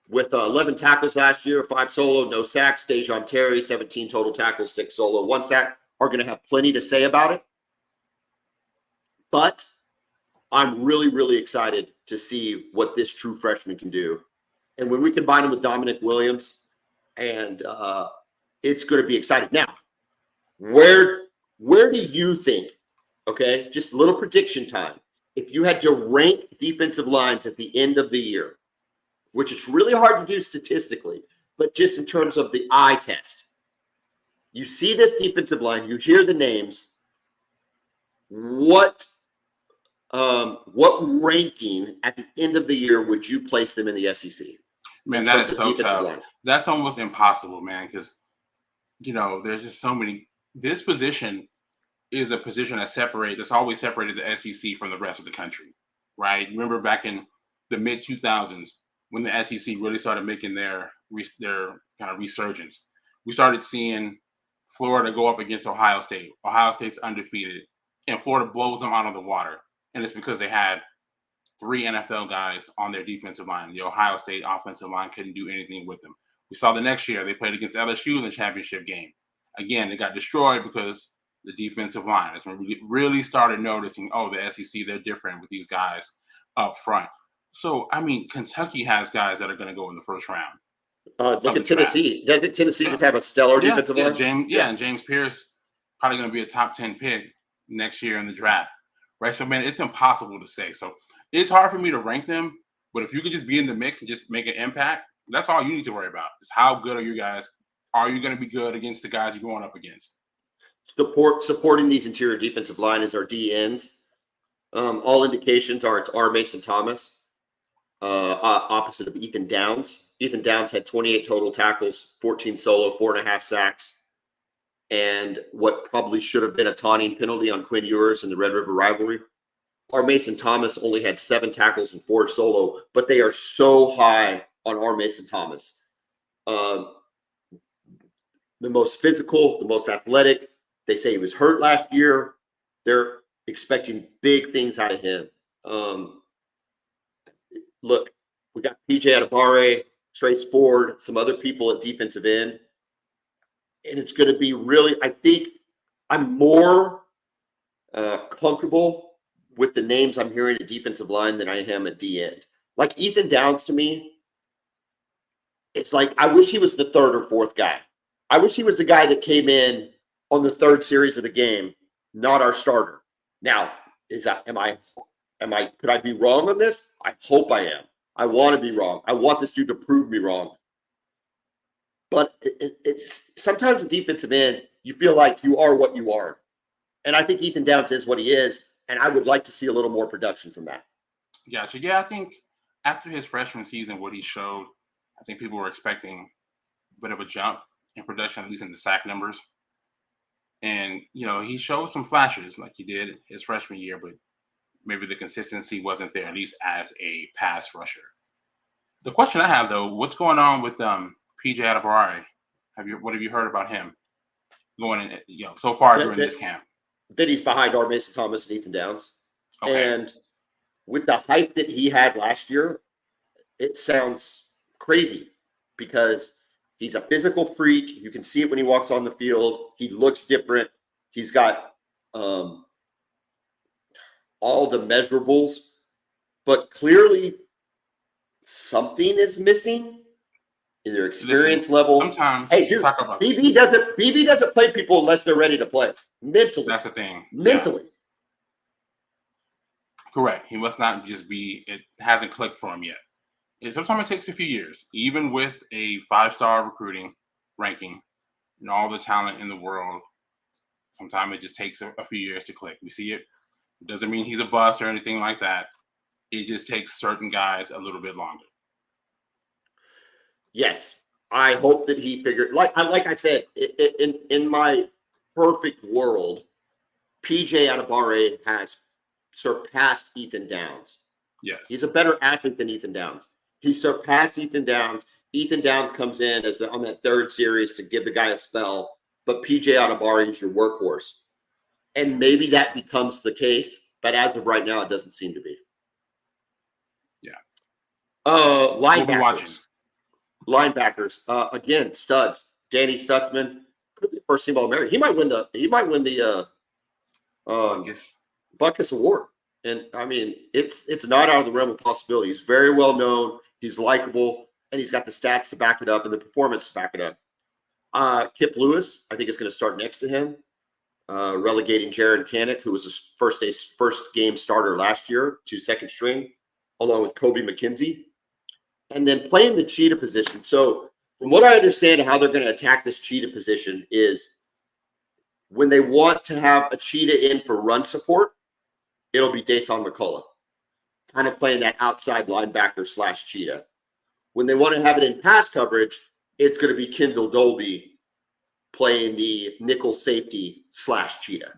with 11 tackles last year, 5 solo, no sacks. Dejon Terry, 17 total tackles, 6 solo, 1 sack, are going to have plenty to say about it. But I'm really, really excited to see what this true freshman can do. And when we combine him with Dominic Williams, and it's going to be exciting. Now, where do you think, okay, just a little prediction time, if you had to rank defensive lines at the end of the year, which it's really hard to do statistically, but just in terms of the eye test, you see this defensive line, you hear the names, what ranking at the end of the year would you place them in the SEC? Man, that is so tough. Line? That's almost impossible, man, because, there's just so many. This position is a position that's always separated the SEC from the rest of the country, right? Remember back in the mid-2000s when the SEC really started making their kind of resurgence. We started seeing Florida go up against Ohio State. Ohio State's undefeated, and Florida blows them out of the water. And it's because they had 3 NFL guys on their defensive line. The Ohio State offensive line couldn't do anything with them. We saw the next year they played against LSU in the championship game. Again, they got destroyed because the defensive line. That's when we really started noticing, the SEC, they're different with these guys up front. So, I mean, Kentucky has guys that are going to go in the first round. Look at Tennessee. Doesn't Tennessee just have a stellar defensive line? And James Pierce probably going to be a top 10 pick next year in the draft. Right, so man, it's impossible to say. So it's hard for me to rank them, but if you could just be in the mix and just make an impact, that's all you need to worry about. Is how good are you guys? Are you going to be good against the guys you're going up against? Supporting these interior defensive line is our DNs. All indications are it's R. Mason Thomas, opposite of Ethan Downs. Ethan Downs had 28 total tackles, 14 solo, 4.5 sacks. And what probably should have been a taunting penalty on Quinn Ewers in the Red River rivalry. R. Mason Thomas only had 7 tackles and 4 solo, but they are so high on R. Mason Thomas. The most physical, the most athletic. They say he was hurt last year. They're expecting big things out of him. Look, we got PJ Adebawore, Trace Ford, some other people at defensive end. And it's going to be really, I think I'm more comfortable with the names I'm hearing at defensive line than I am at D end. Like Ethan Downs to me, it's like I wish he was the 3rd or 4th guy. I wish he was the guy that came in on the 3rd series of the game, not our starter. Now, could I be wrong on this? I hope I am. I want to be wrong. I want this dude to prove me wrong. But it's sometimes with defensive end, you feel like you are what you are. And I think Ethan Downs is what he is. And I would like to see a little more production from that. Gotcha. Yeah, I think after his freshman season, what he showed, I think people were expecting a bit of a jump in production, at least in the sack numbers. And, he showed some flashes like he did his freshman year, but maybe the consistency wasn't there, at least as a pass rusher. The question I have, though, what's going on with PJ Adebawore? What have you heard about him going in, so far during this camp? That he's behind R. Mason Thomas and Ethan Downs. Okay. And with the hype that he had last year, it sounds crazy because he's a physical freak. You can see it when he walks on the field. He looks different. He's got all the measurables, but clearly something is missing. Either experience level. Sometimes, hey, dude, BV doesn't play people unless they're ready to play mentally. That's the thing. Mentally, correct. He must not just be. It hasn't clicked for him yet. Sometimes it takes a few years, even with a 5-star recruiting ranking and all the talent in the world. Sometimes it just takes a few years to click. We see it Doesn't mean he's a bust or anything like that. It just takes certain guys a little bit longer. Yes, I hope that he figured. Like I said, in my perfect world, PJ Adebawore has surpassed Ethan Downs. Yes. He's a better athlete than Ethan Downs. He surpassed Ethan Downs. Ethan Downs comes in on that third series to give the guy a spell, but PJ Adebawore is your workhorse. And maybe that becomes the case, but as of right now, it doesn't seem to be. Yeah. Linebackers. We'll be watching. Linebackers. Again, studs. Danny Stutzman could be first team All-American. He might win the Butkus Award. And I mean, it's not out of the realm of possibility. He's very well known. He's likable, and he's got the stats to back it up and the performance to back it up. Kip Lewis, I think, is going to start next to him, relegating Jared Kanek, who was his first game starter last year, to second string, along with Kobe McKenzie, and then playing the cheetah position. So, from what I understand, how they're going to attack this cheetah position is when they want to have a cheetah in for run support, it'll be Dason McCullough, kind of playing that outside linebacker / cheetah. When they want to have it in pass coverage, it's going to be Kendall Dolby playing the nickel safety / cheetah.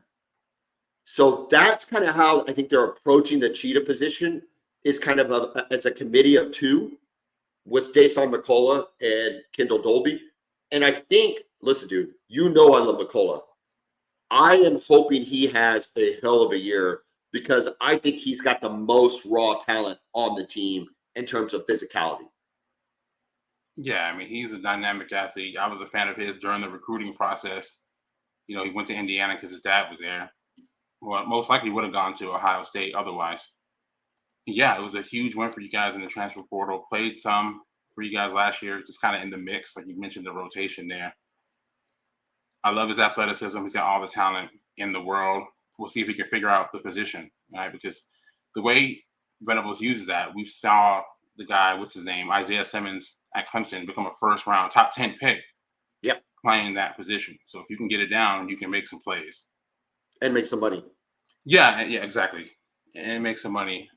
So that's kind of how I think they're approaching the cheetah position, is kind of as a committee of two with Dason McCullough and Kendall Dolby. And I think, listen, dude, I love McCullough. I am hoping he has a hell of a year because I think he's got the most raw talent on the team in terms of physicality. Yeah, I mean, he's a dynamic athlete. I was a fan of his during the recruiting process. He went to Indiana because his dad was there. Well, most likely would have gone to Ohio State otherwise. Yeah, it was a huge win for you guys in the transfer portal. Played some for you guys last year, just kind of in the mix, like you mentioned, the rotation there. I love his athleticism. He's got all the talent in the world. We'll see if he can figure out the position, right? Because the way Venables uses that, we saw the guy, what's his name, Isaiah Simmons at Clemson, become a first-round top 10 pick. Yep. Playing that position. So if you can get it down, you can make some plays. And make some money. Yeah, exactly. And make some money.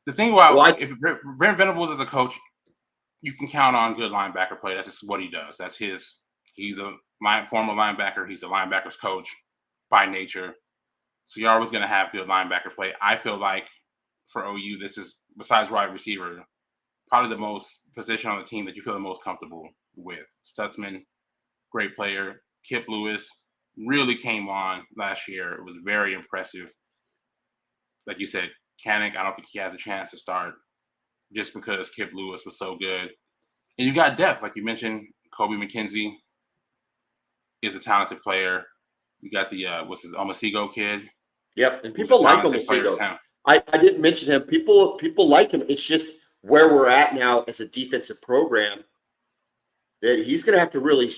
The thing about if Brent Venables is a coach, you can count on good linebacker play. That's just what he does. That's he's a former linebacker. He's a linebacker's coach by nature. So you're always going to have good linebacker play. I feel like for OU, this is, besides wide receiver, probably the most position on the team that you feel the most comfortable with. Stutzman, great player. Kip Lewis really came on last year. It was very impressive. Like you said, Kanek, I don't think he has a chance to start just because Kip Lewis was so good. And you got depth. Like you mentioned, Kobe McKenzie is a talented player. You got the, Omasigo kid. Yep, and people like Omasigo. I didn't mention him. People like him. It's just where we're at now as a defensive program that he's going to have to really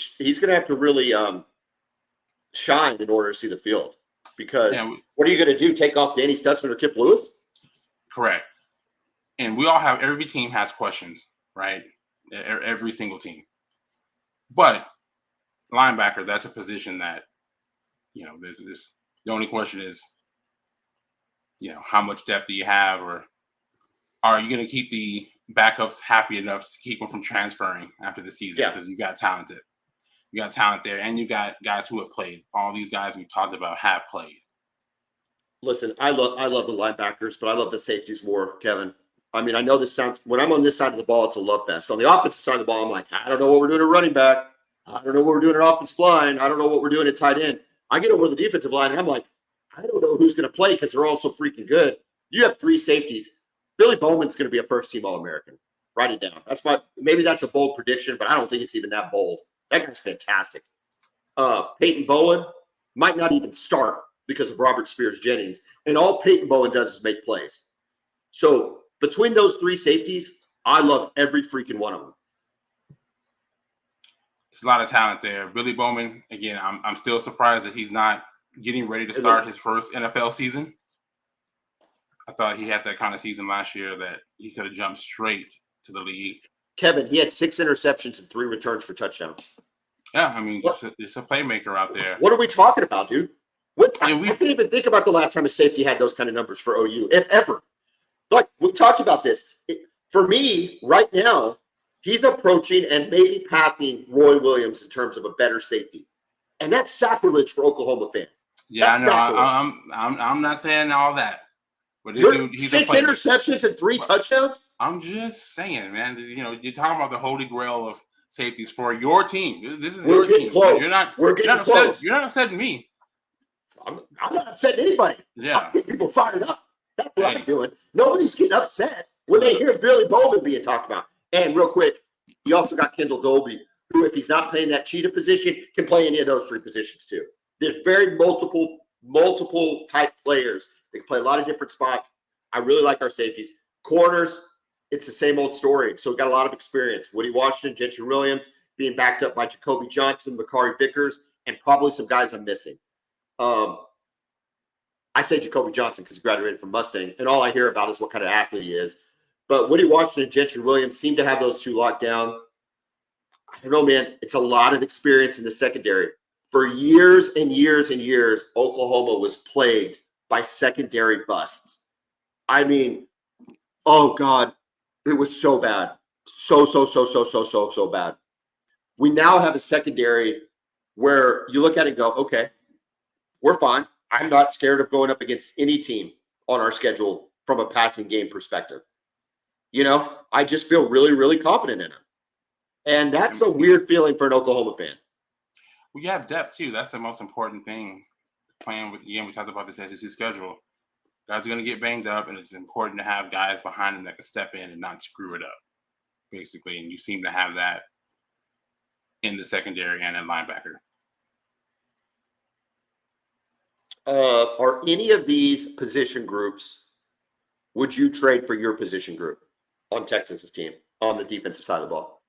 shine in order to see the field. Because what are you going to do? Take off Danny Stutzman or Kip Lewis? Correct. And every team has questions, right? Every single team. But linebacker, that's a position that, there's the only question is, how much depth do you have, or are you going to keep the backups happy enough to keep them from transferring after the season? Because you got talent there, and you got guys who have played. All these guys we've talked about have played. Listen, I love the linebackers, but I love the safeties more, Kevin. I mean, I know this sounds, when I'm on this side of the ball, it's a love fest. On the offensive side of the ball, I'm like, I don't know what we're doing at running back. I don't know what we're doing at offensive line. I don't know what we're doing at tight end. I get over the defensive line, and I'm like, I don't know who's going to play because they're all so freaking good. You have three safeties. Billy Bowman's going to be a first-team All-American. Write it down. Maybe that's a bold prediction, but I don't think it's even that bold. That guy's fantastic. Peyton Bowen might not even start because of Robert Spears Jennings, and all Peyton Bowen does is make plays. So between those three safeties, I love every freaking one of them. It's a lot of talent there. Billy Bowman, again, I'm still surprised that he's not getting ready to start his first NFL season. I thought he had that kind of season last year that he could have jumped straight to the league. Kevin, he had 6 interceptions and 3 returns for touchdowns. Yeah, I mean, it's a playmaker out there. What are we talking about, dude? I can't even think about the last time a safety had those kind of numbers for OU, if ever. Like, we talked about this. For me, right now, he's approaching and maybe passing Roy Williams in terms of a better safety. And that's sacrilege for Oklahoma fan. Yeah, I know. I'm not saying all that. But this dude, he's 6 interceptions and 3 touchdowns? I'm just saying, man. You know, you're talking about the holy grail of safeties for your team. This is your team. Close. We're getting close. You're not upsetting me. I'm not upsetting anybody. Yeah. I'm getting people fired up. That's what I'm doing. Nobody's getting upset when they hear Billy Bowman being talked about. And real quick, you also got Kendall Dolby, who, if he's not playing that cheetah position, can play any of those 3 positions too. There's very multiple type players. They can play a lot of different spots. I really like our safeties. Corners, it's the same old story. So we've got a lot of experience. Woody Washington, Gentry Williams, being backed up by Jacoby Johnson, Makari Vickers, and probably some guys I'm missing. I say Jacoby Johnson because he graduated from Mustang, and all I hear about is what kind of athlete he is. But Woody Washington and Gentry Williams seem to have those 2 locked down. I don't know, man. It's a lot of experience in the secondary. For years and years and years, Oklahoma was plagued by secondary busts. I mean, oh God, it was so bad. So bad. We now have a secondary where you look at it and go, okay, we're fine. I'm not scared of going up against any team on our schedule from a passing game perspective. You know, I just feel really, really confident in them. And that's a weird feeling for an Oklahoma fan. Well, you have depth too. That's the most important thing. Playing with, again, we talked about this SEC schedule. Guys are going to get banged up, and it's important to have guys behind them that can step in and not screw it up, basically. And you seem to have that in the secondary and at linebacker. Are any of these position groups, would you trade for your position group on Texas's team on the defensive side of the ball?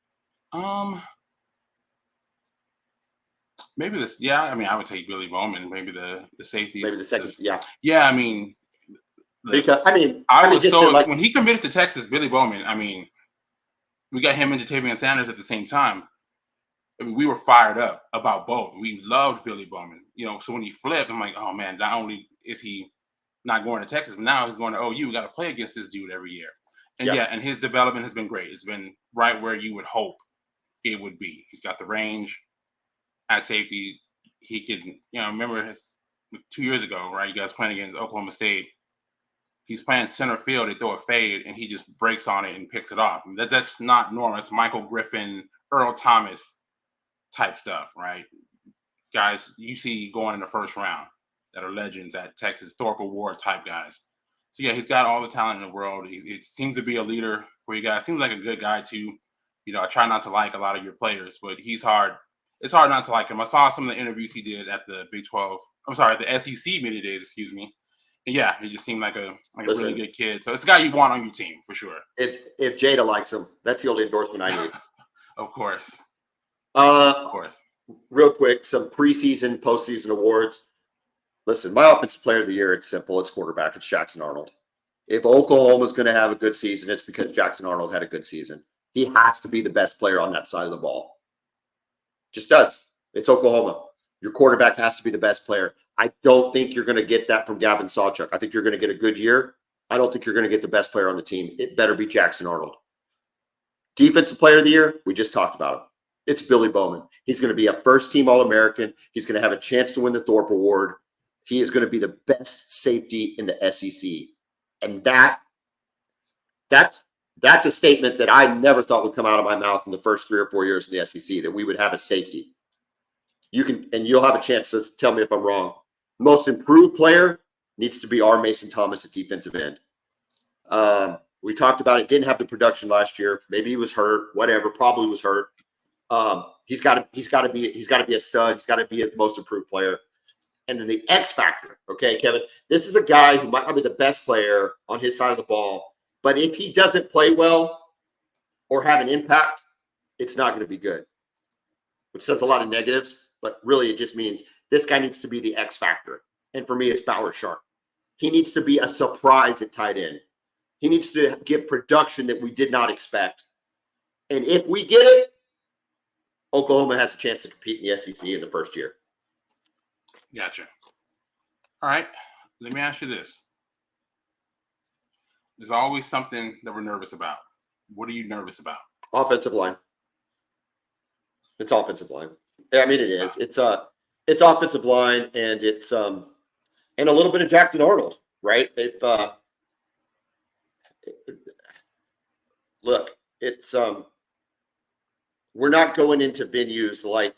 Maybe this. Yeah, I mean, I would take Billy Bowman. Maybe the safeties. Maybe the second. Yeah. Yeah, I mean, because when he committed to Texas, Billy Bowman. I mean, we got him and Jatavian Sanders at the same time. I mean, we were fired up about both. We loved Billy Bowman. You know, so when he flipped, I'm like, oh man, not only is he not going to Texas, but now he's going to OU. We got to play against this dude every year. And and his development has been great. It's been right where you would hope it would be. He's got the range at safety. He can, you know, remember 2 years ago, right? You guys playing against Oklahoma State. He's playing center field. They throw a fade, and he just breaks on it and picks it off. That's not normal. It's Michael Griffin, Earl Thomas type stuff, right? Guys you see going in the first round that are legends at Texas, Thorpe Award type guys. So yeah, he's got all the talent in the world. He seems to be a leader for you guys. Seems like a good guy too. You know, I try not to like a lot of your players, but he's hard. It's hard not to like him. I saw some of the interviews he did at the the SEC media days, excuse me. And yeah, he just seemed like a really good kid. So it's a guy you want on your team for sure. If Jada likes him, that's the only endorsement I need. Of course. Real quick, some preseason, postseason awards. Listen, my offensive player of the year, it's simple. It's quarterback. It's Jackson Arnold. If Oklahoma's going to have a good season, it's because Jackson Arnold had a good season. He has to be the best player on that side of the ball. Just does. It's Oklahoma. Your quarterback has to be the best player. I don't think you're going to get that from Gavin Sawchuk. I think you're going to get a good year. I don't think you're going to get the best player on the team. It better be Jackson Arnold. Defensive player of the year, we just talked about him. It's Billy Bowman. He's going to be a first-team All-American. He's going to have a chance to win the Thorpe Award. He is going to be the best safety in the SEC. And that's a statement that I never thought would come out of my mouth in the first 3 or 4 years in the SEC, that we would have a safety. You'll have a chance to tell me if I'm wrong. Most improved player needs to be our Mason Thomas at defensive end. We talked about it. Didn't have the production last year. Maybe he was hurt. Whatever. Probably was hurt. He's got to be a stud. He's got to be a most improved player. And then the X factor. Okay, Kevin. This is a guy who might not be the best player on his side of the ball, but if he doesn't play well or have an impact, it's not going to be good. Which says a lot of negatives, but really it just means this guy needs to be the X factor. And for me, it's Bauer Sharp. He needs to be a surprise at tight end. He needs to give production that we did not expect. And if we get it, Oklahoma has a chance to compete in the SEC in the first year. Gotcha. All right. Let me ask you this. There's always something that we're nervous about. What are you nervous about? Offensive line. It's offensive line. I mean, it is. It's offensive line, and it's and a little bit of Jackson Arnold, right? They've look. It's we're not going into venues like.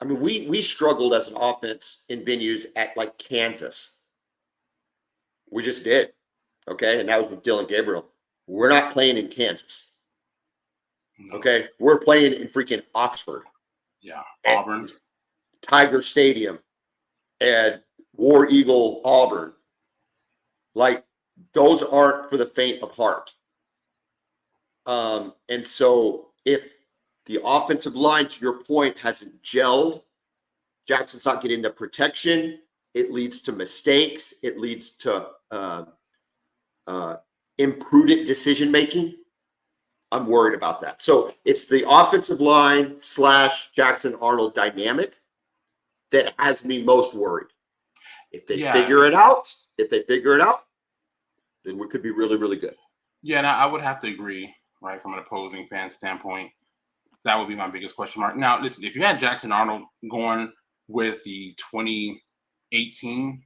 I mean, we struggled as an offense in venues at like Kansas. We just did, okay, and that was with Dylan Gabriel. We're not playing in Kansas. No. Okay, we're playing in freaking Oxford. Yeah, Auburn, Tiger Stadium, and War Eagle Auburn. Like those aren't for the faint of heart. And so if the offensive line, to your point, hasn't gelled, Jackson's not getting the protection. It leads to mistakes. It leads to imprudent decision making. I'm worried about that. So it's the offensive line / Jackson Arnold dynamic that has me most worried. If they figure it out, then we could be really, really good. Yeah, and I would have to agree, right, from an opposing fan standpoint. That would be my biggest question mark. Now, listen, if you had Jackson Arnold going with the 2018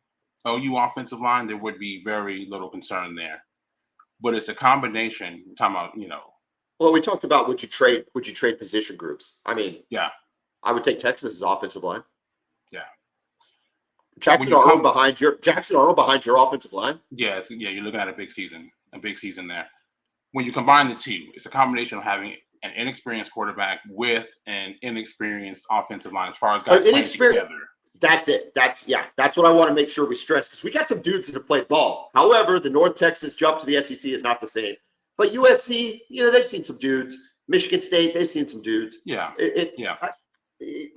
OU offensive line, there would be very little concern there. But it's a combination. We're talking about, Well, we talked about would you trade position groups? I mean, yeah, I would take Texas's offensive line. Yeah. Jackson Arnold behind your offensive line. Yeah, you're looking at a big season there. When you combine the two, it's a combination of having an inexperienced quarterback with an inexperienced offensive line as far as guys playing together. That's it. That's what I want to make sure we stress, because we got some dudes that have played ball. However, the North Texas jump to the SEC is not the same. But USC, they've seen some dudes. Michigan State, they've seen some dudes. Yeah.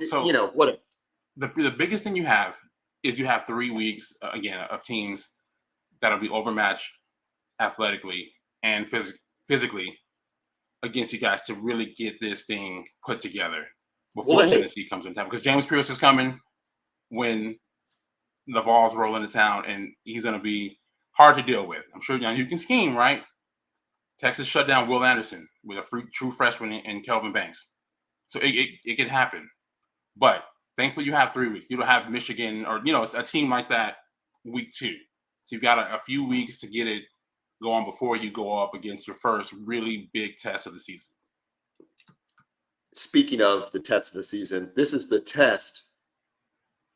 So, whatever. The biggest thing you have is you have 3 weeks, again, of teams that'll be overmatched athletically and physically against you guys to really get this thing put together before Tennessee comes in town. Because James Pierce is coming when the Vols roll into town, and he's going to be hard to deal with. I'm sure you can scheme, right? Texas shut down Will Anderson with a true freshman in Kelvin Banks. So it could happen. But thankfully you have 3 weeks. You don't have Michigan or, a team like that week 2. So you've got a few weeks to get it going before you go up against your first really big test of the season. Speaking of the test of the season, this is the test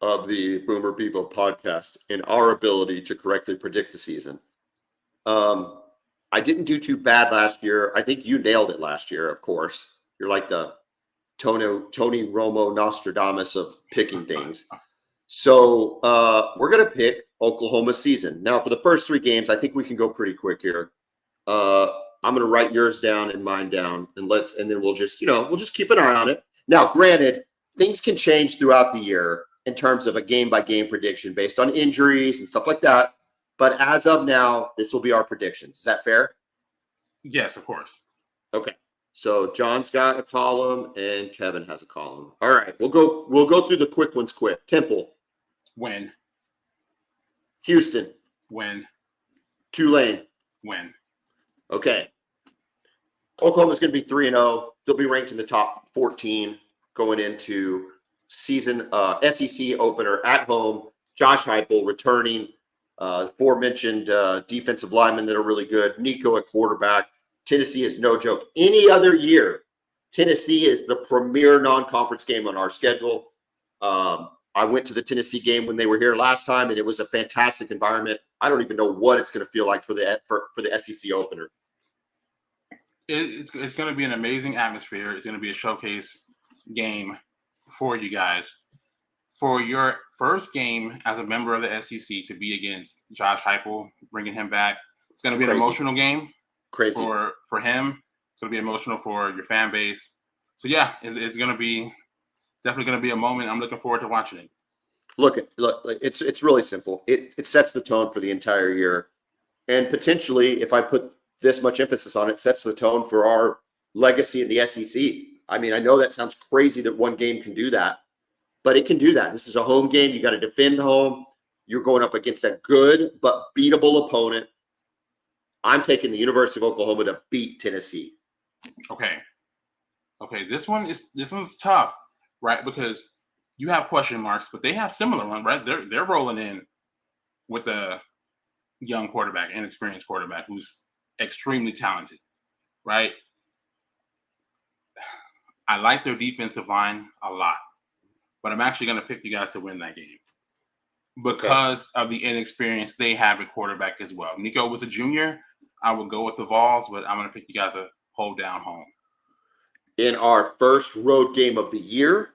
of the Boomer Bevo podcast and our ability to correctly predict the season. I didn't do too bad last year. I think you nailed it last year, of course. You're like the Tony Romo Nostradamus of picking things. So we're going to pick Oklahoma's season. Now, for the first 3 games, I think we can go pretty quick here. I'm going to write yours down and mine down, and then we'll just keep an eye on it. Now, granted, things can change throughout the year in terms of a game-by-game prediction based on injuries and stuff like that. But as of now, this will be our predictions. Is that fair? Yes, of course. Okay. So John's got a column and Kevin has a column. All right. We'll go through the quick ones quick. Temple. Win. Houston. Win. Tulane. Win. Okay. Oklahoma's going to be 3-0. They'll be ranked in the top 14 going into season SEC opener at home. Josh Heupel returning. Aforementioned defensive linemen that are really good. Nico at quarterback. Tennessee is no joke. Any other year, Tennessee is the premier non-conference game on our schedule. I went to the Tennessee game when they were here last time, and it was a fantastic environment. I don't even know what it's going to feel like for the SEC opener. It's going to be an amazing atmosphere. It's going to be a showcase game for you guys. For your first game as a member of the SEC to be against Josh Heupel, bringing him back, it's going to be an emotional game. Crazy for him. It's going to be emotional for your fan base. So yeah, it's going to be definitely going to be a moment. I'm looking forward to watching it. Look, it's really simple. It sets the tone for the entire year, and potentially, if I put this much emphasis on it, sets the tone for our legacy in the SEC. I mean, I know that sounds crazy that one game can do that, but it can do that. This is a home game. You got to defend home. You're going up against a good but beatable opponent. I'm taking the University of Oklahoma to beat Tennessee. Okay. This one's tough, right? Because you have question marks, but they have similar ones, right? They're rolling in with a young quarterback, inexperienced quarterback who's extremely talented, right? I like their defensive line a lot, but I'm actually going to pick you guys to win that game because of the inexperience they have at quarterback as well. Nico was a junior. I would go with the Vols, but I'm going to pick you guys to hold down home. In our first road game of the year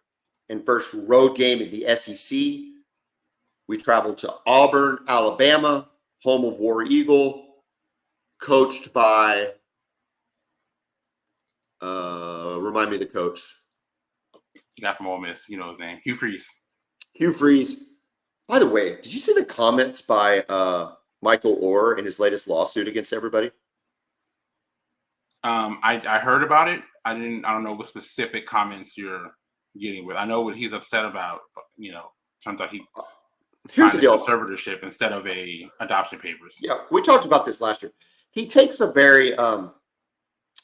and first road game in the SEC, we traveled to Auburn, Alabama, home of War Eagle, coached by, remind me of the coach. You got from Ole Miss, you know his name, Hugh Freeze. Hugh Freeze. By the way, did you see the comments by Michael Orr in his latest lawsuit against everybody? I heard about it. I don't know what specific comments you're getting with. I know what he's upset about, but, turns out he here's the deal: conservatorship instead of a adoption papers. Yeah, we talked about this last year. He takes a very, I'm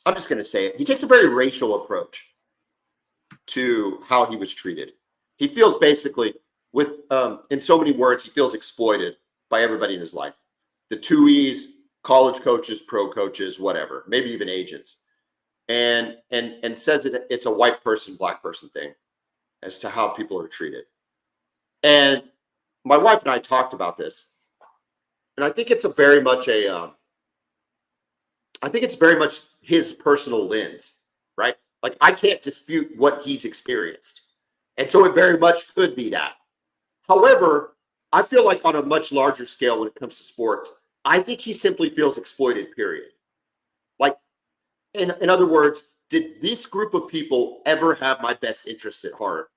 just going to say it. He takes a very racial approach to how he was treated. He feels basically, with in so many words, he feels exploited by everybody in his life. The 2Es, college coaches, pro coaches, whatever, maybe even agents, and says it's a white person, black person thing as to how people are treated. And my wife and I talked about this, and I think it's very much his personal lens, right? Like, I can't dispute what he's experienced. And so it very much could be that. However, I feel like on a much larger scale when it comes to sports, I think he simply feels exploited, period. Like, in other words, did this group of people ever have my best interests at heart?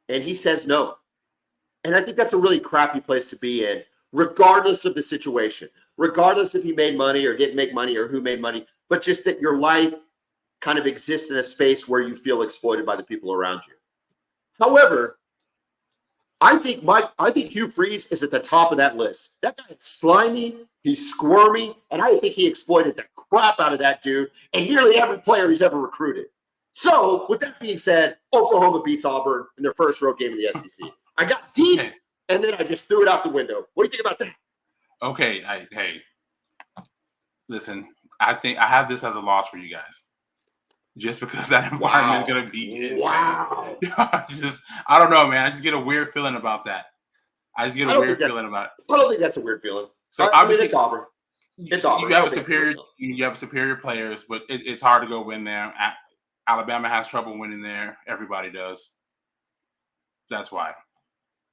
And he says no. And I think that's a really crappy place to be in, regardless of the situation, regardless if he made money or didn't make money or who made money, but just that your life kind of exists in a space where you feel exploited by the people around you. However, I think Hugh Freeze is at the top of that list. That guy's slimy, he's squirmy, and I think he exploited the crap out of that dude and nearly every player he's ever recruited. So, with that being said, Oklahoma beats Auburn in their first road game in the SEC. I got deep, and then I just threw it out the window. What do you think about that? Okay, listen, I think I have this as a loss for you guys. Just because that environment is going to be insane. Wow. I don't know, man. I just get a weird feeling about that. I don't think that's a weird feeling. So obviously, it's Auburn. It's Auburn. You have superior players, but it's hard to go win there. Alabama has trouble winning there. Everybody does. That's why.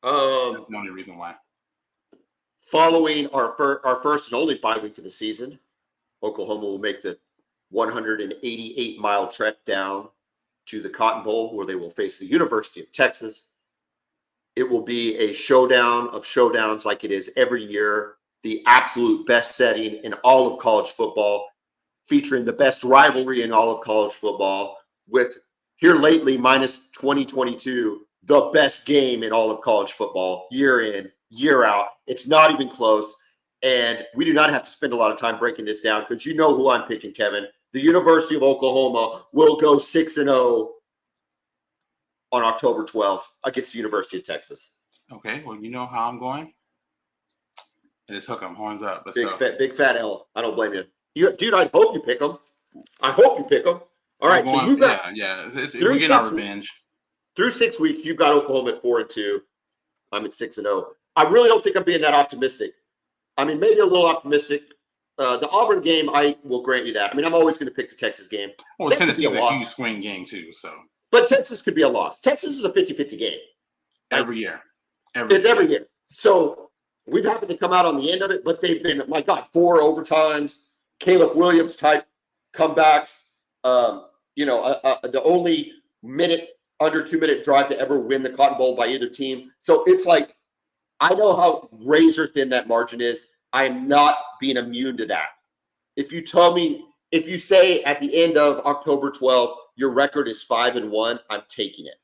That's the only reason why. Following our first and only bye week of the season, Oklahoma will make the 188-mile trek down to the Cotton Bowl, where they will face the University of Texas. It will be a showdown of showdowns like it is every year, the absolute best setting in all of college football, featuring the best rivalry in all of college football, with here lately, minus 2022, the best game in all of college football, year in, year out. It's not even close. And we do not have to spend a lot of time breaking this down because you know who I'm picking, Kevin. The University of Oklahoma will go 6-0 on October 12th against the University of Texas. Okay, well, you know how I'm going. Let's hook 'em, horns up. Let's go. Big fat L. I don't blame you. Dude, I hope you pick them. All right, so you got we're getting our revenge. Through 6 weeks, you've got Oklahoma at 4-2. I'm at 6-0. I really don't think I'm being that optimistic. I mean, maybe a little optimistic. The Auburn game, I will grant you that. I mean, I'm always going to pick the Texas game. Well, Tennessee is a huge swing game too. So, but Texas could be a loss. Texas is a 50-50 game every year. Every year. So we've happened to come out on the end of it, but they've been, my God, 4 overtimes, Caleb Williams type comebacks. The only under 2 minute drive to ever win the Cotton Bowl by either team. So it's like, I know how razor thin that margin is. I am not being immune to that. If you say at the end of October 12th, your record is 5-1, I'm taking it.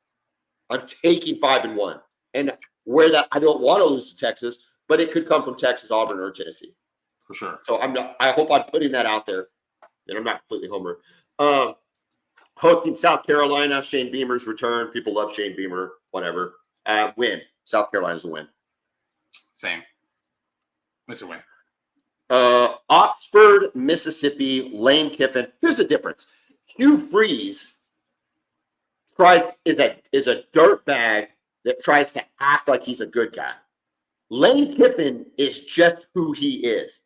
I'm taking 5-1. And where that I don't want to lose to Texas, but it could come from Texas, Auburn, or Tennessee. For sure. So I hope I'm putting that out there. And I'm not completely homer. Hosting South Carolina, Shane Beamer's return. People love Shane Beamer, whatever. Win. South Carolina's a win. Same. It's a win. Oxford, Mississippi, Lane Kiffin. Here's the difference. Hugh Freeze is a dirt bag that tries to act like he's a good guy. Lane Kiffin is just who he is.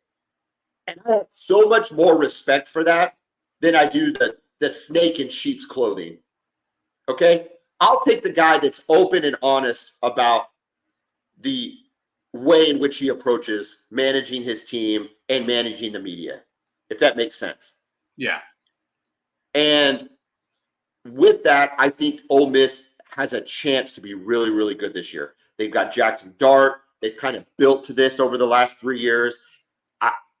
And I have so much more respect for that than I do the snake in sheep's clothing. Okay? I'll take the guy that's open and honest about the way in which he approaches managing his team and managing the media, if that makes sense. Yeah. And with that, I think Ole Miss has a chance to be really, really good this year. They've got Jackson Dart. They've kind of built to this over the last 3 years.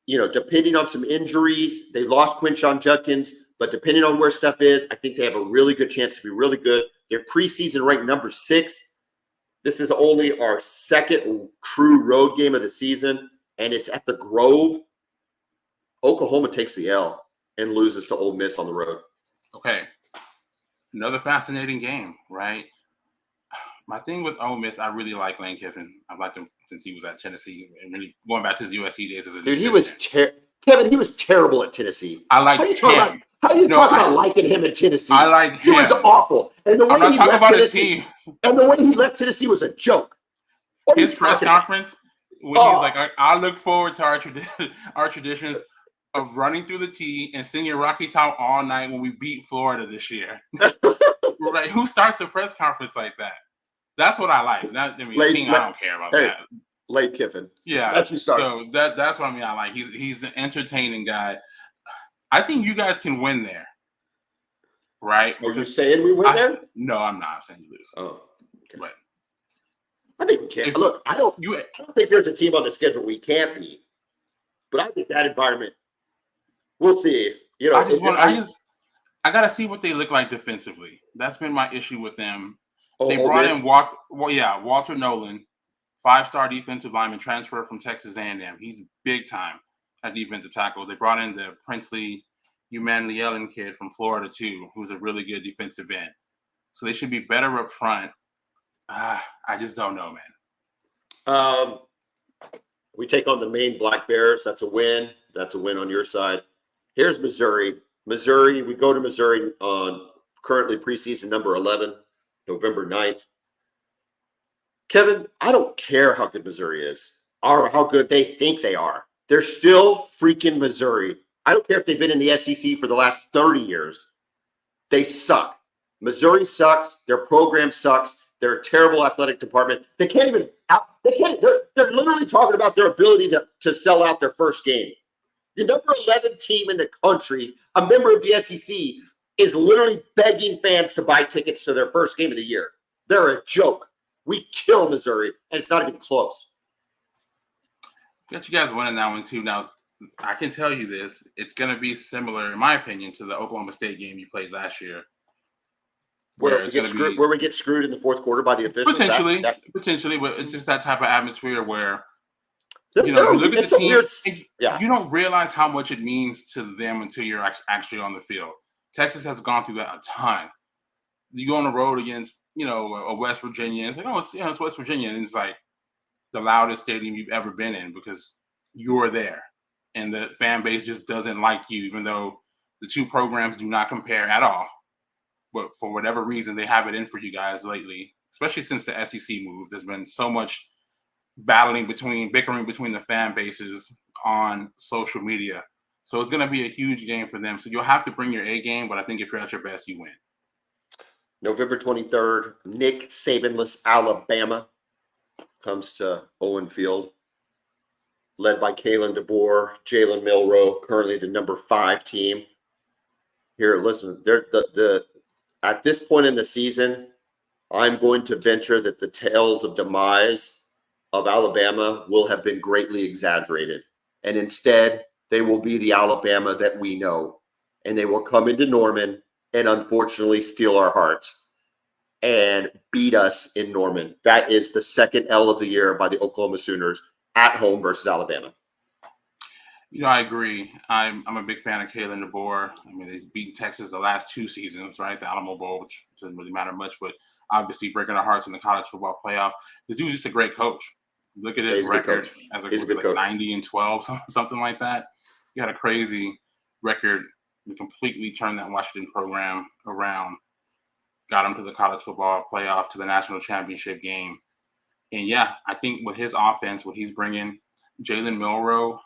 Depending on some injuries, they lost Quinshon Judkins, but depending on where stuff is, I think they have a really good chance to be really good. They're preseason ranked number 6. This is only our second true road game of the season, and it's at the Grove. Oklahoma takes the L and loses to Ole Miss on the road. Okay. Another fascinating game, right? My thing with Ole Miss, I really like Lane Kiffin. I've liked him since he was at Tennessee, and really going back to his USC days as a dude. Kevin, he was terrible at Tennessee. I like him. How are you talking about liking him at Tennessee? I like him. He was awful. And the way I'm not he talking left about Tennessee, his team. And the way he left Tennessee was a joke. His press conference, when he's like, I look forward to our traditions of running through the tee and singing Rocky Top all night when we beat Florida this year. Right? Who starts a press conference like that? That's what I like. I don't care about that. Lane Kiffin. Yeah. That's who starts. So that's what I like. He's an entertaining guy. I think you guys can win there. Right? Are you saying we win there? No, I'm not. I'm saying you lose. Oh. Okay. But I think we can. Look, I don't think there's a team on the schedule we can't beat. But I think that environment, we'll see. I gotta see what they look like defensively. That's been my issue with them. They Ole brought Miss? in Walter Nolan, 5-star defensive lineman, transfer from Texas A&M. He's big time at defensive tackle. They brought in the Princely Umanlielen kid from Florida too, who's a really good defensive end. So they should be better up front. I just don't know, man. We take on the Maine Black Bears. That's a win. That's a win on your side. Here's Missouri. We go to Missouri on currently preseason number 11, November 9th. Kevin, I don't care how good Missouri is or how good they think they are. They're still freaking Missouri. I don't care if they've been in the SEC for the last 30 years. They suck. Missouri sucks. Their program sucks. They're a terrible athletic department. They're literally talking about their ability to sell out their first game. The number 11 team in the country, a member of the SEC, is literally begging fans to buy tickets to their first game of the year. They're a joke. We kill Missouri, and it's not even close. Got you guys winning that one too. Now, I can tell you this. It's going to be similar, in my opinion, to the Oklahoma State game you played last year. Where we get screwed in the fourth quarter by the officials? Potentially, but it's just that type of atmosphere where you look at the team, you don't realize how much it means to them until you're actually on the field. Texas has gone through that a ton. You go on the road against, a West Virginia, and it's like, it's West Virginia, and it's like the loudest stadium you've ever been in because you're there, and the fan base just doesn't like you, even though the two programs do not compare at all. But for whatever reason, they have it in for you guys lately, especially since the SEC move. There's been so much bickering between the fan bases on social media. So it's going to be a huge game for them. So you'll have to bring your A game, but I think if you're at your best, you win. November 23rd, Nick Sabanless Alabama comes to Owen Field, led by Kalen DeBoer, Jalen Milroe, currently the number 5 team. Here, listen, they're at this point in the season, I'm going to venture that the tales of demise of Alabama will have been greatly exaggerated. And instead, they will be the Alabama that we know. And they will come into Norman and unfortunately steal our hearts. and beat us in Norman. That is the second L of the year by the Oklahoma Sooners at home versus Alabama. I agree. I'm a big fan of Kalen DeBoer. I mean, they've beaten Texas the last 2 seasons, right? The Alamo Bowl, which doesn't really matter much, but obviously breaking our hearts in the college football playoff. The dude's just a great coach. Look at his record as a 90-12, something like that. He had a crazy record and completely turned that Washington program around. Got him to the college football playoff, to the national championship game. And yeah, I think with his offense, what he's bringing, Jalen Milroe,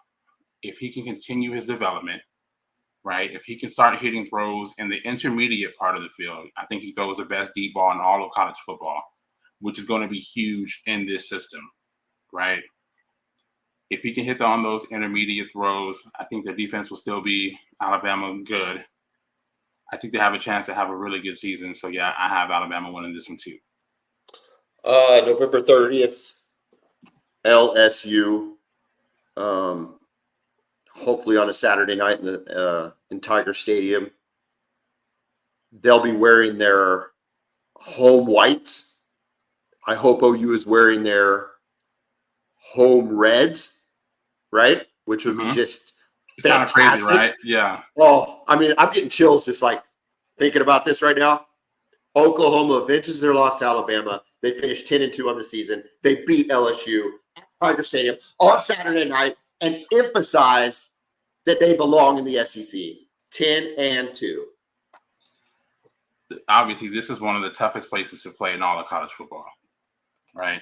if he can continue his development, right? If he can start hitting throws in the intermediate part of the field, I think he throws the best deep ball in all of college football, which is going to be huge in this system, right? If he can hit on those intermediate throws, I think their defense will still be Alabama good. I think they have a chance to have a really good season. So, yeah, I have Alabama winning this one too. November 30th, LSU. Hopefully on a Saturday night in Tiger Stadium. They'll be wearing their home whites. I hope OU is wearing their home reds, right? Which would be just it's kind of crazy, right? Yeah. Oh, I mean, I'm getting chills just like thinking about this right now. Oklahoma avenges their loss to Alabama. They finished 10-2 on the season. They beat LSU at Tiger Stadium on Saturday night and emphasize that they belong in the SEC. 10-2. Obviously, this is one of the toughest places to play in all of college football, right?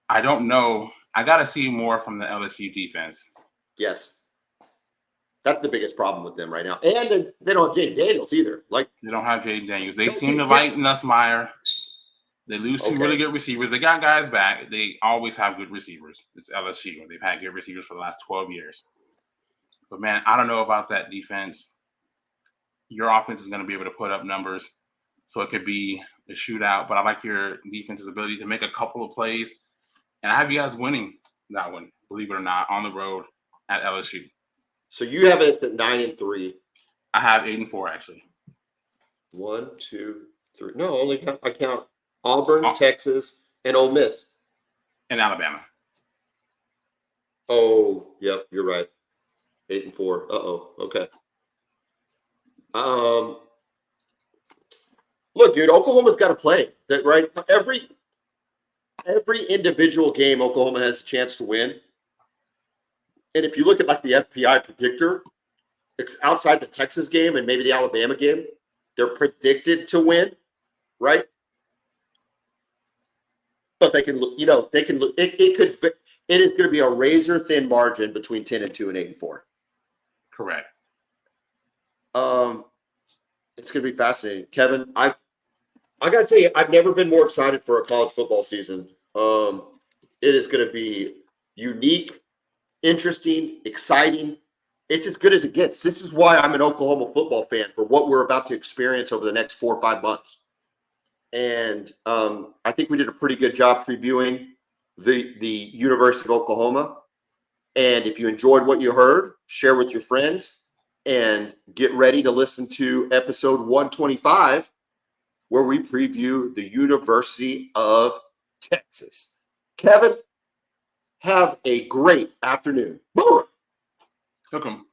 I don't know. I got to see more from the LSU defense. Yes. That's the biggest problem with them right now. And they don't have Jaden Daniels either. They don't have Jaden Daniels. They seem to like Nussmeier. They lose 2 really good receivers. They got guys back. They always have good receivers. It's LSU. They've had good receivers for the last 12 years. But, man, I don't know about that defense. Your offense is going to be able to put up numbers, so it could be a shootout. But I like your defense's ability to make a couple of plays. And I have you guys winning that one, believe it or not, on the road at LSU. So you have it at 9-3. I have 8-4, actually. 1, 2, 3. No, I count Auburn, Texas, and Ole Miss. And Alabama. Oh, yep, you're right. 8-4. Uh-oh. Okay. Look, dude, Oklahoma's got to play that, right? Every individual game, Oklahoma has a chance to win. And if you look at the FPI predictor, it's outside the Texas game and maybe the Alabama game, they're predicted to win, right? But they can, it is going to be a razor thin margin between 10-2 and 8-4. Correct. It's going to be fascinating. Kevin, I got to tell you, I've never been more excited for a college football season. It is going to be unique, interesting, exciting. It's as good as it gets. This is why I'm an Oklahoma football fan, for what we're about to experience over the next 4 or 5 months. And I think we did a pretty good job previewing the University of Oklahoma. And if you enjoyed what you heard, share with your friends and get ready to listen to episode 125, where we preview the University of Texas. Kevin, have a great afternoon. Boom. Hook 'em.